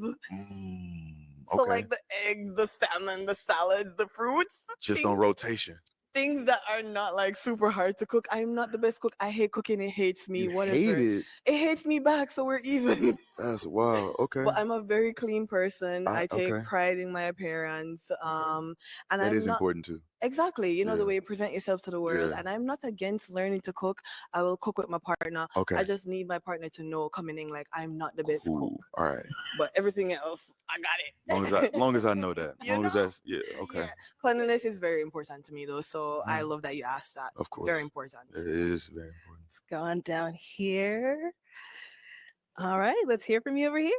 So Okay. like the eggs, the salmon, the salads, the fruits, Just on rotation. things that are not like super hard to cook. I'm not the best cook. I hate cooking. It hates me. You Whatever. hate it. It hates me back. So we're even. That's wild. Okay. But I'm a very clean person. I take okay. pride in my appearance. And That I'm is not important too. exactly, you know, Yeah. the way you present yourself to the world. Yeah. And I'm not against learning to cook. I will cook with my partner. Okay. I just need my partner to know coming in like I'm not the best cook. Cool. All right. But everything else, I got it. Long as I know that. You Long as know? that's okay. Yeah. Cleanliness is very important to me though. So I love that you asked that. Of course. Very important. It is very important. It's gone down here. All right, let's hear from you over here.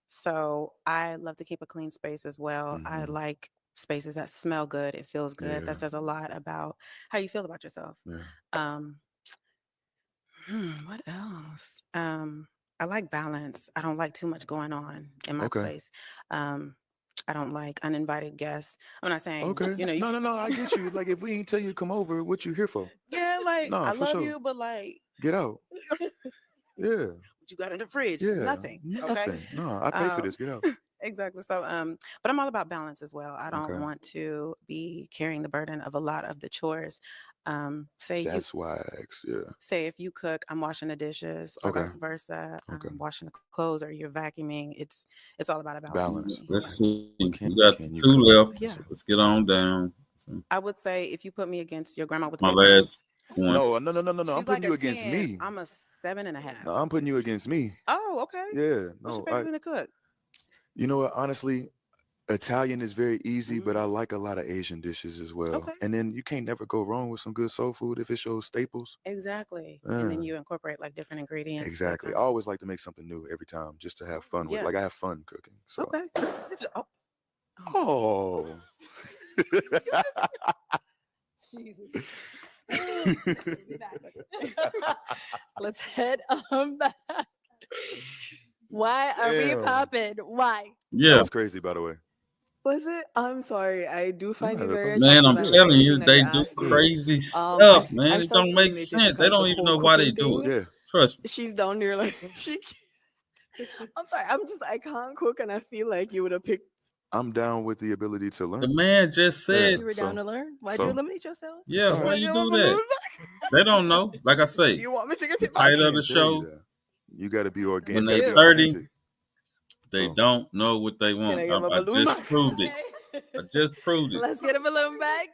So I love to keep a clean space as well. I Mhm. like spaces that smell good. It feels good. Yeah. That says a lot about how you feel about yourself. Yeah. What else? I like balance. I don't like too much going on in my Okay. place. I don't like uninvited guests. I'm not saying, Okay. you know, No. I get you. Like if we ain't tell you to come over, what you here for? yeah, like No, I for love sure. you, but like Get out. Yeah. what you got in the fridge? Yeah. Nothing. Okay. Nothing. No, I pay for Um, this. Get out. exactly. So, but I'm all about balance as well. I don't Okay. want to be carrying the burden of a lot of the chores. Say you That's why I asked. Yeah. say if you cook, I'm washing the dishes, or Okay. vice versa. Okay. Washing the clothes, or you're vacuuming. It's all about a balance. for Balance. me. Let's Okay. see. Can- We got can you two cook? left. Yeah. So let's get on down. So, I would say if you put me against your grandma with the my big last ones, one. No. I'm she's putting like you a against 10. me. I'm a 7.5. No, I'm putting you against me. Oh, okay. Yeah. What's your No. favorite thing to cook? You know what? Honestly, Italian is very easy, but Mhm. I like a lot of Asian dishes as well. Okay. And then you can't never go wrong with some good soul food if it's your staples. Exactly. And then Yeah. you incorporate like different ingredients. to Exactly. I kind of- always like to make something new every time just to have fun with. Yeah. Like I have fun cooking. So. Okay. Oh, Oh. Jesus. Let's head on back. Why are we Damn. popping? Why? That Yeah. was crazy, by the way. Was it? I'm sorry. I do find you No, very Man, attractive. I'm I love telling you, everything that they you do asked me. crazy I stuff, man. I It start don't make feeling it sense. They because don't the even whole know why they cooking do thing. it. Yeah. Trust me. She's down there like she. I'm sorry. I can't cook, and I feel like you would have picked. I'm down with the ability to The learn. man just Yeah. said, You were down So to learn. Why'd so- you eliminate yourself? yeah, It's why all you Give do a that? balloon back. They don't know. Like I say, You want me to get the it back? I title of can't the tell you show, that. You got to be when organic. It's they got to be 30, authentic. they So don't know what they Can want. I get my I balloon just back? proved it. I just proved it. Let's get a balloon back.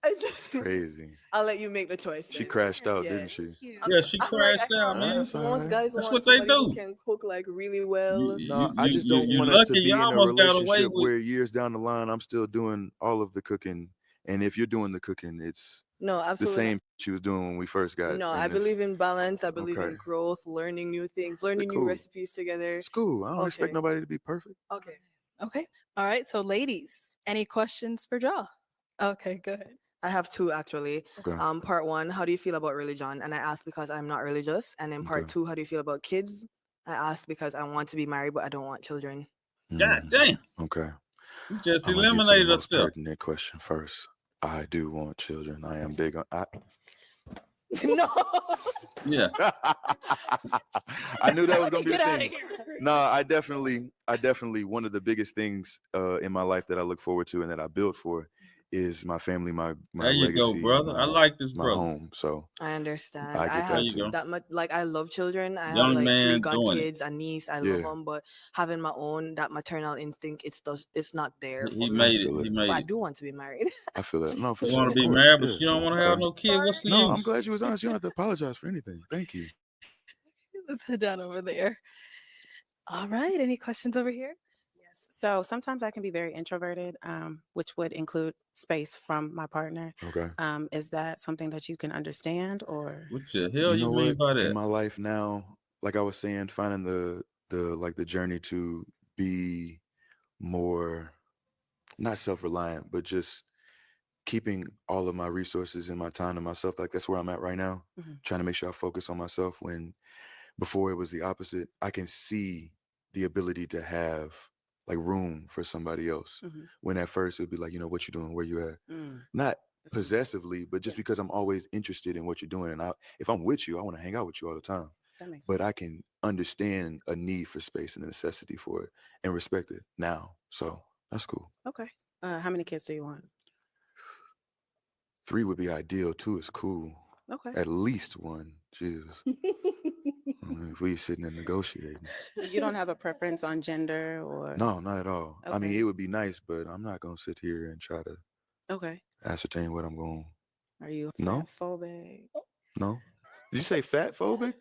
I just. crazy. I'll let you make the choice. She then. crashed out, Yeah. didn't she? Yeah, she I'm like, crashed I out, can't. man. That's all Most right. guys That's want what they somebody who do. can cook like really well. No, I just don't you want us to lucky. be You in a almost got away relationship with. where years down the line I'm still doing all of the cooking, and if you're doing the cooking, it's No, the absolutely. same she was doing when we first got. No, in I this. believe in balance. I believe Okay. in growth, learning new things, learning new Cool. recipes together. It's cool. I don't expect Okay. nobody to be perfect. Okay. Okay. All right. So, ladies, any questions for Ja? Okay, go ahead. I have two actually. Okay. Part one, how do you feel about religion? And I ask because I'm not religious. And then part Okay. two, how do you feel about kids? I ask because I want to be married, but I don't want children. God damn. Okay. You just I'm gonna get to the eliminated most herself. pertinent question first. I do want children. I am big on. No. Yeah. I knew that was gonna be the Get outta thing. here. No, I definitely one of the biggest things in my life that I look forward to and that I build for is my family, my There you go, legacy, brother. I like this my brother. home. So I understand. I I get There have that you too. go. that much. Like I love children. I have Young like 3 man doing it. godkids, a niece. I love Yeah, them, but having my own, that maternal instinct, it's not there He for I made me. it. feel He it. But made I it. do want to be married. I feel that. No, for You sure, want to of be course. married, but Yeah. you don't want to have no kid. What's the No, I'm use? glad you was honest. You don't have to apologize for anything. Thank you. Let's head down over there. All right. Any questions over here? Yes. So sometimes I can be very introverted, which would include space from my partner. Okay. Is that something that you can understand, or? What the hell You you know mean what? by In that? my life now, like I was saying, finding the journey to be more not self-reliant, but just keeping all of my resources and my time to myself. Like that's where I'm at right now. Mhm. Trying to make sure I focus on myself when before it was the opposite. I can see the ability to have like room for somebody else. Mhm. When at first it'd be like, you know, what you doing, where you at? Mm. Not That's deep. possessively, but just Yeah. because I'm always interested in what you're doing. And if I'm with you, I want to hang out with you all the time. That makes But sense. I can understand a need for space and a necessity for it and respect it now. So that's cool. Okay. How many kids do you want? 3 would be ideal. 2 is cool. Okay. At least 1. Jesus. I mean, if we sitting and negotiating. You don't have a preference on gender or? No, not at all. I mean, Okay. it would be nice, but I'm not gonna sit here and try to Okay. ascertain what I'm going. Are you No, fat phobic? no. Did you say fat phobic?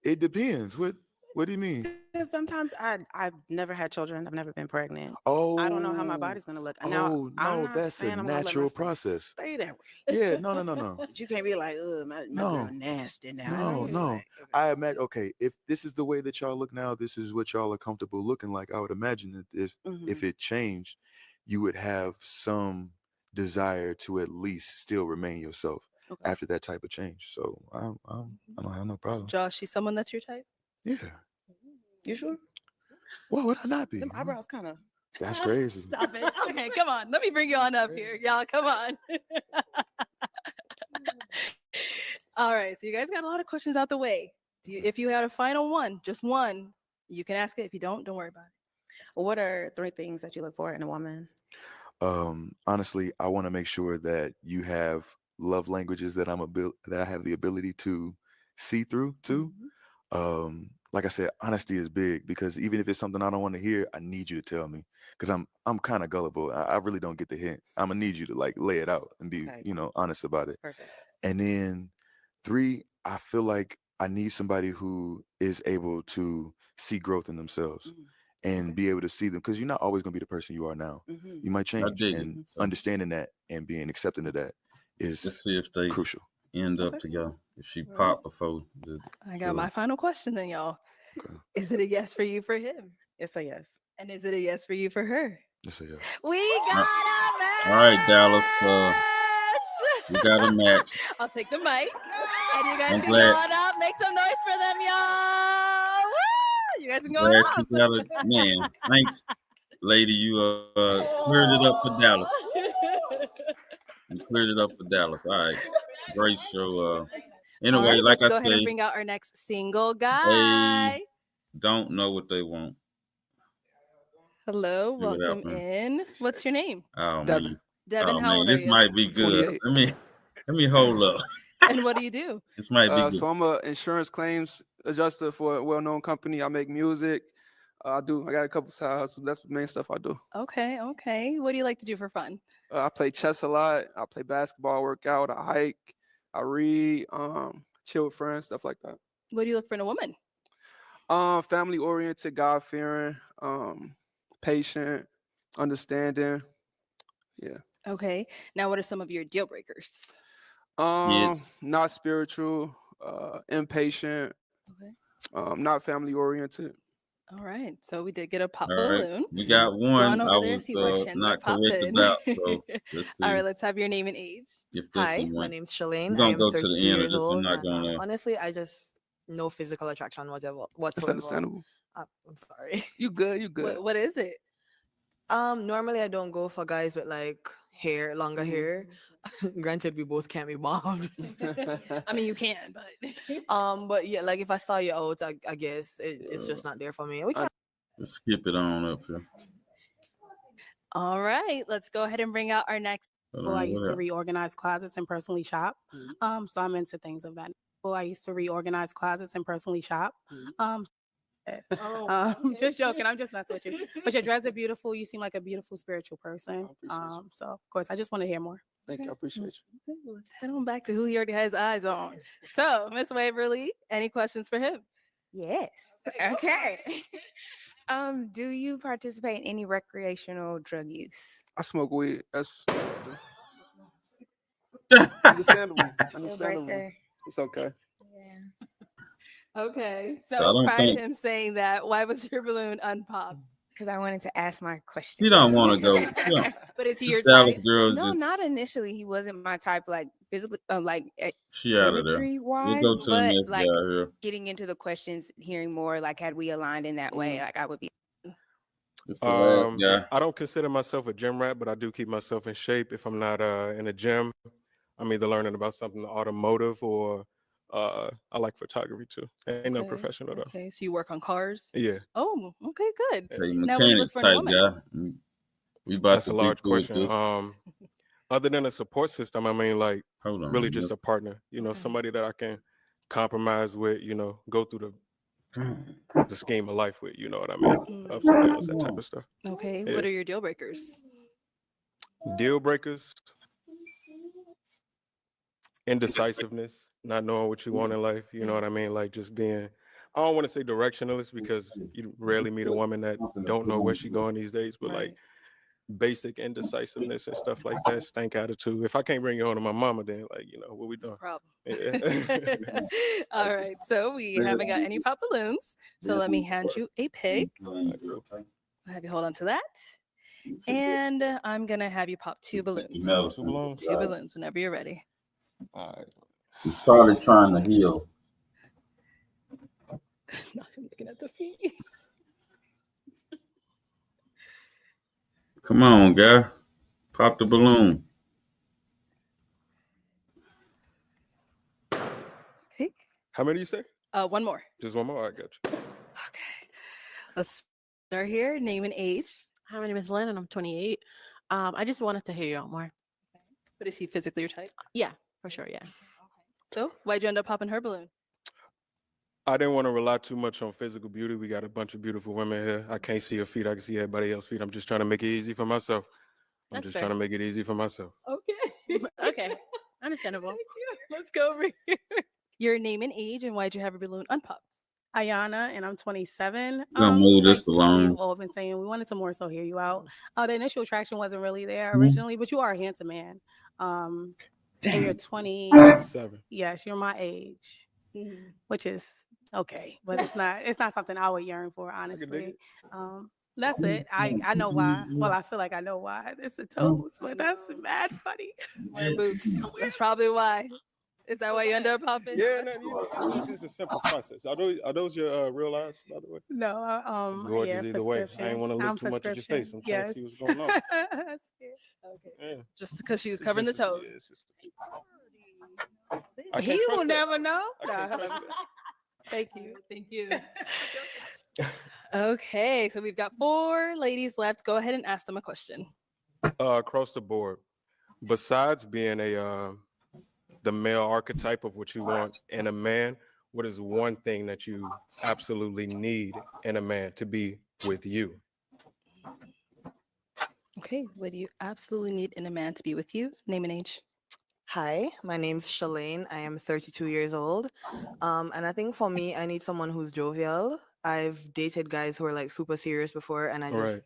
It depends. What do you mean? Because sometimes I've never had children. I've never been pregnant. I don't know how my Oh, body's gonna look. Now oh I'm no, not that's a saying I'm gonna let natural myself process. stay that way. Yeah, no. But you can't be like, oh, my girl No, nasty now. no, It's no. like, I imagine. Okay, if this is the way that y'all look now, this is what y'all are comfortable looking like. I would imagine that if Mhm. it changed, you would have some desire to at least still remain yourself Okay. after that type of change. So I don't have no So problem. Josh, she's someone that's your type? Yeah. You sure? Why would I not be? Them eyebrows kind of. That's crazy. Stop it. Okay, come on. Let me bring you on up here. Y'all, come on. All right. So you guys got a lot of questions out the way. If you had a final one, just one, you can ask it. If you don't worry about it. What are 3 things that you look for in a woman? Honestly, I want to make sure that you have love languages that that I have the ability to see through too. Like I said, honesty is big because even if it's something I don't want to hear, I need you to tell me because I'm kind of gullible. I really don't get the hint. I'm gonna need you to like lay it out and be, Okay. honest about it. That's perfect. And then 3, I feel like I need somebody who is able to see growth in themselves and be able to see them because you're not always gonna be the person you are now. Mhm. You might I change, dig it. and So understanding that and being accepting of that let's is see if they crucial. end up Okay. together. If she All right. pop before the I got my final question then, y'all. Okay. Is it a yes for you for him? It's a yes. And is it a yes for you for her? Yes, yes. We All got right. All right, Dallas. We got a match. I'll take the mic. And you guys I'm can glad. go on up. Make some noise for them, y'all. Woo! You guys can go on Glad up. she got a man. Thanks, lady. You cleared it up for Dallas. You cleared it up for Dallas. All right. Great show. All Anyway, right, like let's I go ahead and say, bring out our next single they guy. don't know what they want. Hello, See what welcome happens. in. What's your name? Oh Devin. man. Devin, Oh how man, old are this you? might be good. 28. Let me hold up. And what do you do? This might be good. So I'm a insurance claims adjuster for a well-known company. I make music. I got a couple side hustles. That's the main stuff I do. Okay. What do you like to do for fun? I play chess a lot. I play basketball, work out, I hike, I read, chill with friends, stuff like that. What do you look for in a woman? Family oriented, God fearing, patient, understanding. Yeah. Okay. Now, what are some of your deal breakers? Yes. Not spiritual, impatient, not family oriented. All right. So we did get a pop All right. balloon. We got Let's go one on I over there and was see what Shens are not correct popping. about. So let's see All right. Let's have your name and age. if this Hi, one my went. name's We're Shalane. gonna I'm go to 32 the end of years this. I'm old. not And gonna. honestly, I just no physical attraction That's whatsoever. understandable. I'm sorry. You good? You good? What is it? Normally I don't go for guys with like hair, longer hair. Granted, we both can't be bald. I mean, you can, but But yeah, like if I saw you out, I guess it's just not there for me. We can Let's skip it on up here. all right, let's go ahead and bring out our next. Hold Well, I on, used what to up? reorganize closets and personally shop. So I'm into things of that. Well, I used to reorganize closets and personally shop. Just joking. I'm just messing with you. But your dreads are beautiful. You seem like a beautiful spiritual person. So of course, I just want to hear more. Thank you. I appreciate you. Okay, let's head on back to who he already has eyes on. So, Miss Waverly, any questions for him? Yes. Okay. Do you participate in any recreational drug use? I smoke weed. That's understandable. Understandable. breaker. It's okay. Okay. So I So don't prior to think him saying that, why was your balloon unpopped? Because I wanted to ask my question. she don't want to go. Yeah. But is he This your Dallas type? girl No, just not initially. He wasn't my type, like physically, she out of there. imagery We'll wise. go to the But next like guy here. getting into the questions, hearing more, like had we aligned in that way, like I would be. It's the last guy. I don't consider myself a gym rat, but I do keep myself in shape. If I'm not in a gym, I'm either learning about something automotive or I like photography too. Ain't no professional though. Okay, so you work on cars? Yeah, Oh, okay, good. Hey, Now, what do you look mechanic for in a type woman? guy. We about that's to a be large cool with question. this. Other than a support system, I mean, like Hold on. really just a partner. You know, somebody that I can compromise with. You know, go through the scheme of life with. You know what I mean? Ups and downs, that type of stuff. Okay, Yeah. what are your deal breakers? Deal breakers. Indecisiveness, not knowing what you want in life. You know what I mean? Like just being, I don't want to say directionless because you rarely meet a woman that don't know where she's going these days, but like basic indecisiveness and stuff like that, stank attitude. If I can't bring you home to my mama, then like, you know, what we doing? Problem. Yeah. All right, so we haven't got any pop balloons. So let me hand you a pig. I'll have you hold on to that. And I'm gonna have you pop two balloons. Two balloons? Two balloons whenever you're ready. All right. He's probably trying to heal. I'm looking at the feet. Come on, guy. Pop the balloon. Okay. How many you say? One more. Just one more. I got you. Okay. Let's start here. Name and age. Hi, my name is Lynn and I'm 28. I just wanted to hear you out more. But is he physically your type? Yeah, for sure. Yeah. So why'd you end up popping her balloon? I didn't want to rely too much on physical beauty. We got a bunch of beautiful women here. I can't see her feet. I can see everybody else's feet. I'm just trying to make it easy for myself. I'm That's just fair. trying to make it easy for myself. Okay. Okay. Understandable. Let's go over here. Your name and age, and why'd you have her balloon unpopped? Ayana, and I'm 27. We're gonna move this We've along. all been saying, we wanted to more so hear you out. The initial attraction wasn't really there originally, but you are a handsome man. And you're 27. Yes, you're my age, which is okay, but it's not something I would yearn for, honestly. That's it. I know why. Well, I feel like I know why. It's the toes, but that's mad funny. Wearing boots. That's probably why. Is that why you end up popping? Yeah, it's just a simple process. Are those your real eyes, by the way? No, Gorgeous yeah, either way. I ain't want to look I'm too much at your face. I'm trying to see what's prescription. going on. Yes. Okay. Yeah. Just because she was It's covering just- the toes. yeah, it's just- I He can't will trust that. never know. I can't No. trust that. Thank you. Thank you. Okay, so we've got 4 ladies left. Go ahead and ask them a question. Across the board, besides being the male archetype of what you want in a man, what is one thing that you absolutely need in a man to be with you? Okay, what do you absolutely need in a man to be with you? Name and age. Hi, my name's Shalane. I am 32 years old. And I think for me, I need someone who's jovial. I've dated guys who are like super serious before, and Right.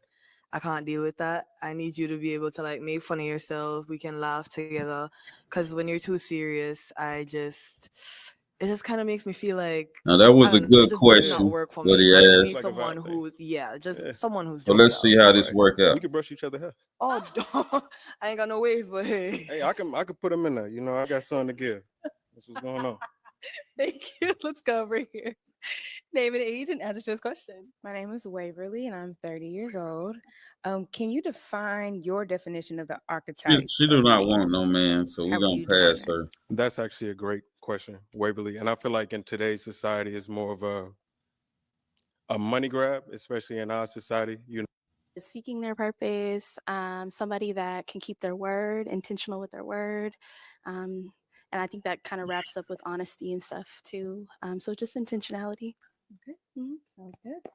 I can't deal with that. I need you to be able to like make fun of yourself. We can laugh together. Cause when you're too serious, it just kind of makes me feel like Now that was a it good just does not question work for that me. he So I just need asked. someone who's someone who's So jovial. let's see how this work out. We could brush each other hair. Oh, I ain't got no waves, but hey. Hey, I can put them in there. You know, I got something to give. That's what's going on. Thank you. Let's go over here. Name and age and answer to his question. My name is Waverly, and I'm 30 years old. Can you define your definition of the archetype? She do of not me? want no man, so How we're would gonna you define pass it? her. That's actually a great question, Waverly. And I feel like in today's society, it's more of a money grab, especially in our society. You know, Seeking their purpose, somebody that can keep their word, intentional with their word. And I think that kind of wraps up with honesty and stuff too. So just intentionality. Okay. Sounds good.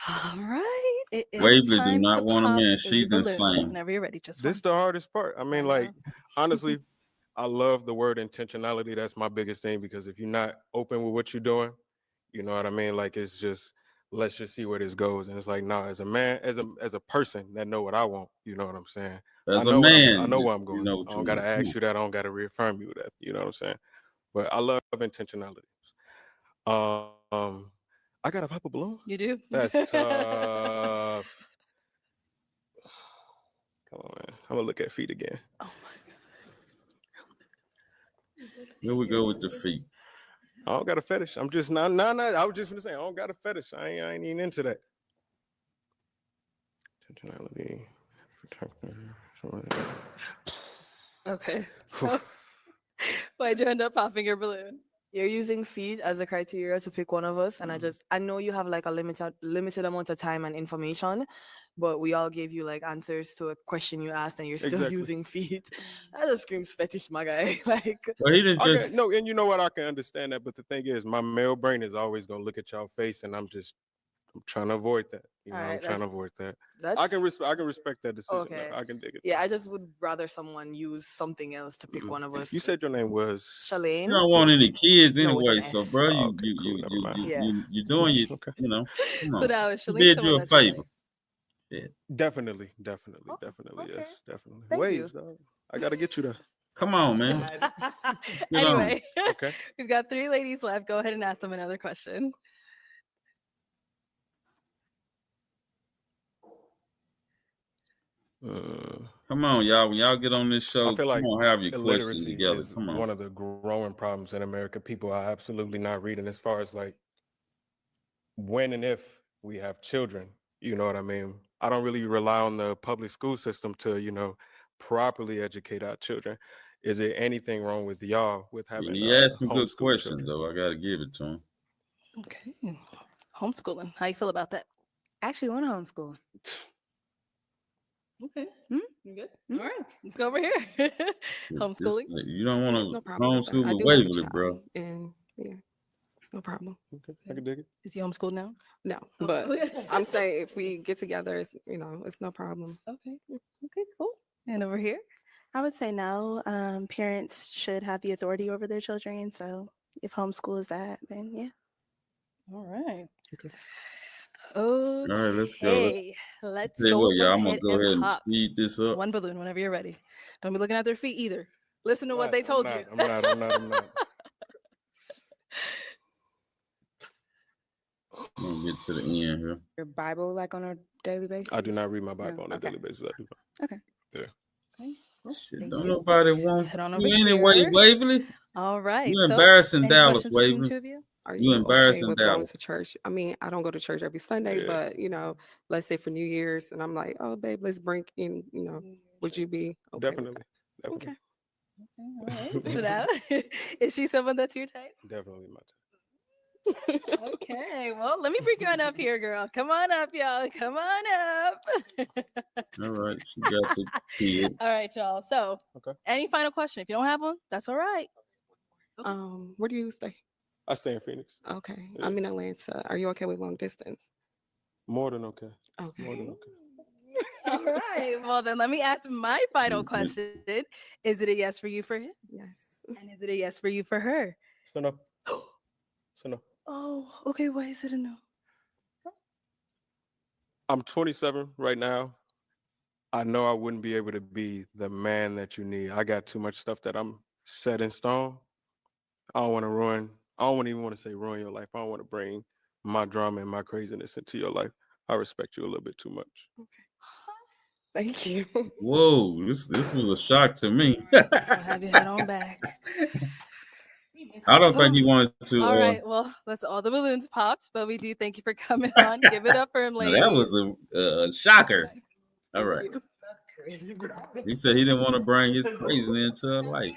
All right. It is Waverly do time to not want a pop man. a She's balloon. insane. Whenever you're ready, just this one. the hardest part. I mean, I like, know. honestly, I love the word intentionality. That's my biggest thing because if you're not open with what you're doing, you know what I mean? Like, it's just, let's just see where this goes. And it's like, nah, as a man, as a person that know what I want, you know what I'm saying? I As a know I man, know where I'm you going. know I what you don't gotta want. Come ask on. you that. I don't gotta reaffirm you that. You know what I'm saying? But I love intentionality. I gotta pop a balloon. You do? That's tough. Come on, man. I'm gonna look at feet again. Here we go with the feet. I don't got a fetish. I'm just not. I was just gonna say I don't got a fetish. I ain't even into that. Intentionality. Okay. So why'd you end up popping your balloon? You're using feet as a criteria to pick one of us, and I know you have like a limited amount of time and information, but we all gave you like answers to a question you asked, and you're still Exactly. using feet. That just screams fetish, my guy. Like, Well, he didn't Okay, just. no, and you know what? I can understand that, but the thing is, my male brain is always gonna look at y'all face, and I'm trying to avoid that. You know, Alright, I'm trying to that's- avoid that. that's I can respect that decision. okay. I can dig it. Yeah, I just would rather someone use something else to pick one of us. You said your name was Shalane. You don't want any kids No, with an anyway, so S. bro, Oh, okay, cool. Never mind. you doing you. You know, come on. So now is Who Shalene did you someone a that's your favor? type? Shit. Definitely, yes, definitely. Thank Waves, dog. I gotta get you there. Come on, man. Let's get on. Anyway, Okay. we've got 3 ladies left. Go ahead and ask them another question. Come on, y'all. When y'all get on this show, I feel like come on, have your questions illiteracy together. is Come on. one of the growing problems in America. People are absolutely not reading as far as like when and if we have children. You know what I mean? I don't really rely on the public school system to, properly educate our children. Is there anything wrong with y'all with having He asked some good homeschool questions, children? though. I got to give it to him. Okay. Homeschooling. How you feel about that? I actually want to homeschool. Okay. Hmm? You good? All right. Let's go over here. Homeschooling. You don't want There's to no problem with that. I homeschool with do have a Waverly, child, bro. and yeah, it's no problem. Okay, I can dig it. Is he homeschooled now? No, Oh, but okay. I'm saying if we get together, it's, it's no problem. Okay. Okay, cool. And over here? I would say no. Parents should have the authority over their children. So if homeschool is that, then yeah. All right. Okay. All right, let's go. Let's Tell you go what, y'all, I'm gonna ahead go and ahead and pop speed this up. one balloon whenever you're ready. Don't be looking at their feet either. Listen to what they told you. I'm not. I'm gonna get to the end here. Your Bible like on a daily basis? I do not read my Bible No? on a Okay. daily basis. I do not. Okay. Yeah. Okay. Cool. Shit, Thank don't you. nobody want Sit on over you anyway, here. Waverly. All right. You So, embarrassing any Dallas, questions between the Waverly. two of you? Are You you embarrassing okay with going Dallas. to church? I mean, I don't go to church every Sunday, Yeah. but let's say for New Year's, and I'm like, oh, babe, let's bring in, would you be okay? Definitely. Okay. All right. So now, is she someone that's your type? Definitely my type. Okay. Well, let me bring you on up here, girl. Come on up, y'all. Come on up. All right, she got the kid. All right, y'all. So, Okay. any final question? If you don't have one, that's all right. Where do you stay? I stay in Phoenix. Okay, Yeah. I'm in Atlanta. Are you okay with long distance? More than okay. Okay. More than okay. All right. Well, then let me ask my final question. Is it a yes for you for him? Yes. And is it a yes for you for her? So no. So no. Oh, okay. Why is it a no? I'm 27 right now. I know I wouldn't be able to be the man that you need. I got too much stuff that I'm set in stone. I don't want to ruin. I don't even want to say ruin your life. I don't want to bring my drama and my craziness into your life. I respect you a little bit too much. Thank you. Whoa, this was a shock to me. I'll have your head on back. I don't think he wanted to. All right, well, that's all the balloons popped, but we do thank you for coming on. Give it up for him, Now, ladies. that was a shocker. All right. That's crazy. He said he didn't want to bring his crazy into her life.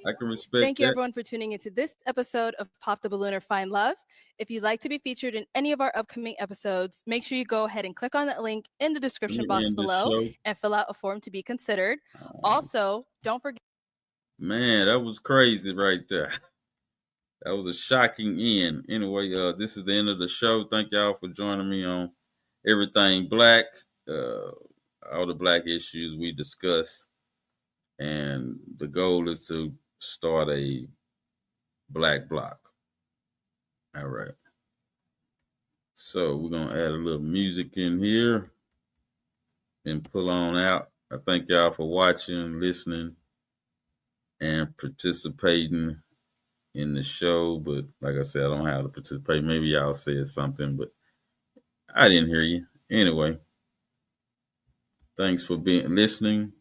I can respect Thank you, that. everyone, for tuning into this episode of Pop the Balloon or Find Love. If you'd like to be featured in any of our upcoming episodes, make sure you go ahead and click on that link in the description box End the below show. and fill out a form to be considered. Also, don't forget. Man, that was crazy right there. That was a shocking end. Anyway, this is the end of the show. Thank y'all for joining me on Everything Black, all the black issues we discuss. And the goal is to start a black block. All right. So we're going to add a little music in here and pull on out. I thank y'all for watching, listening, and participating in the show. But like I said, I don't have to participate. Maybe y'all said something, but I didn't hear you. Anyway, thanks for being listening,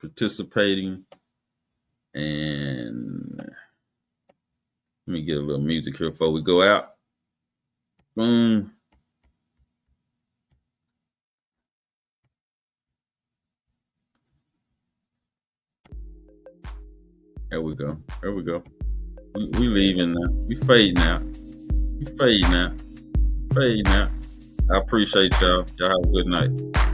participating, and let me get a little music here before we go out. Boom. There we go. There we go. We leaving now. We fading out. We fading out. Fading out. I appreciate y'all. Y'all have a good night.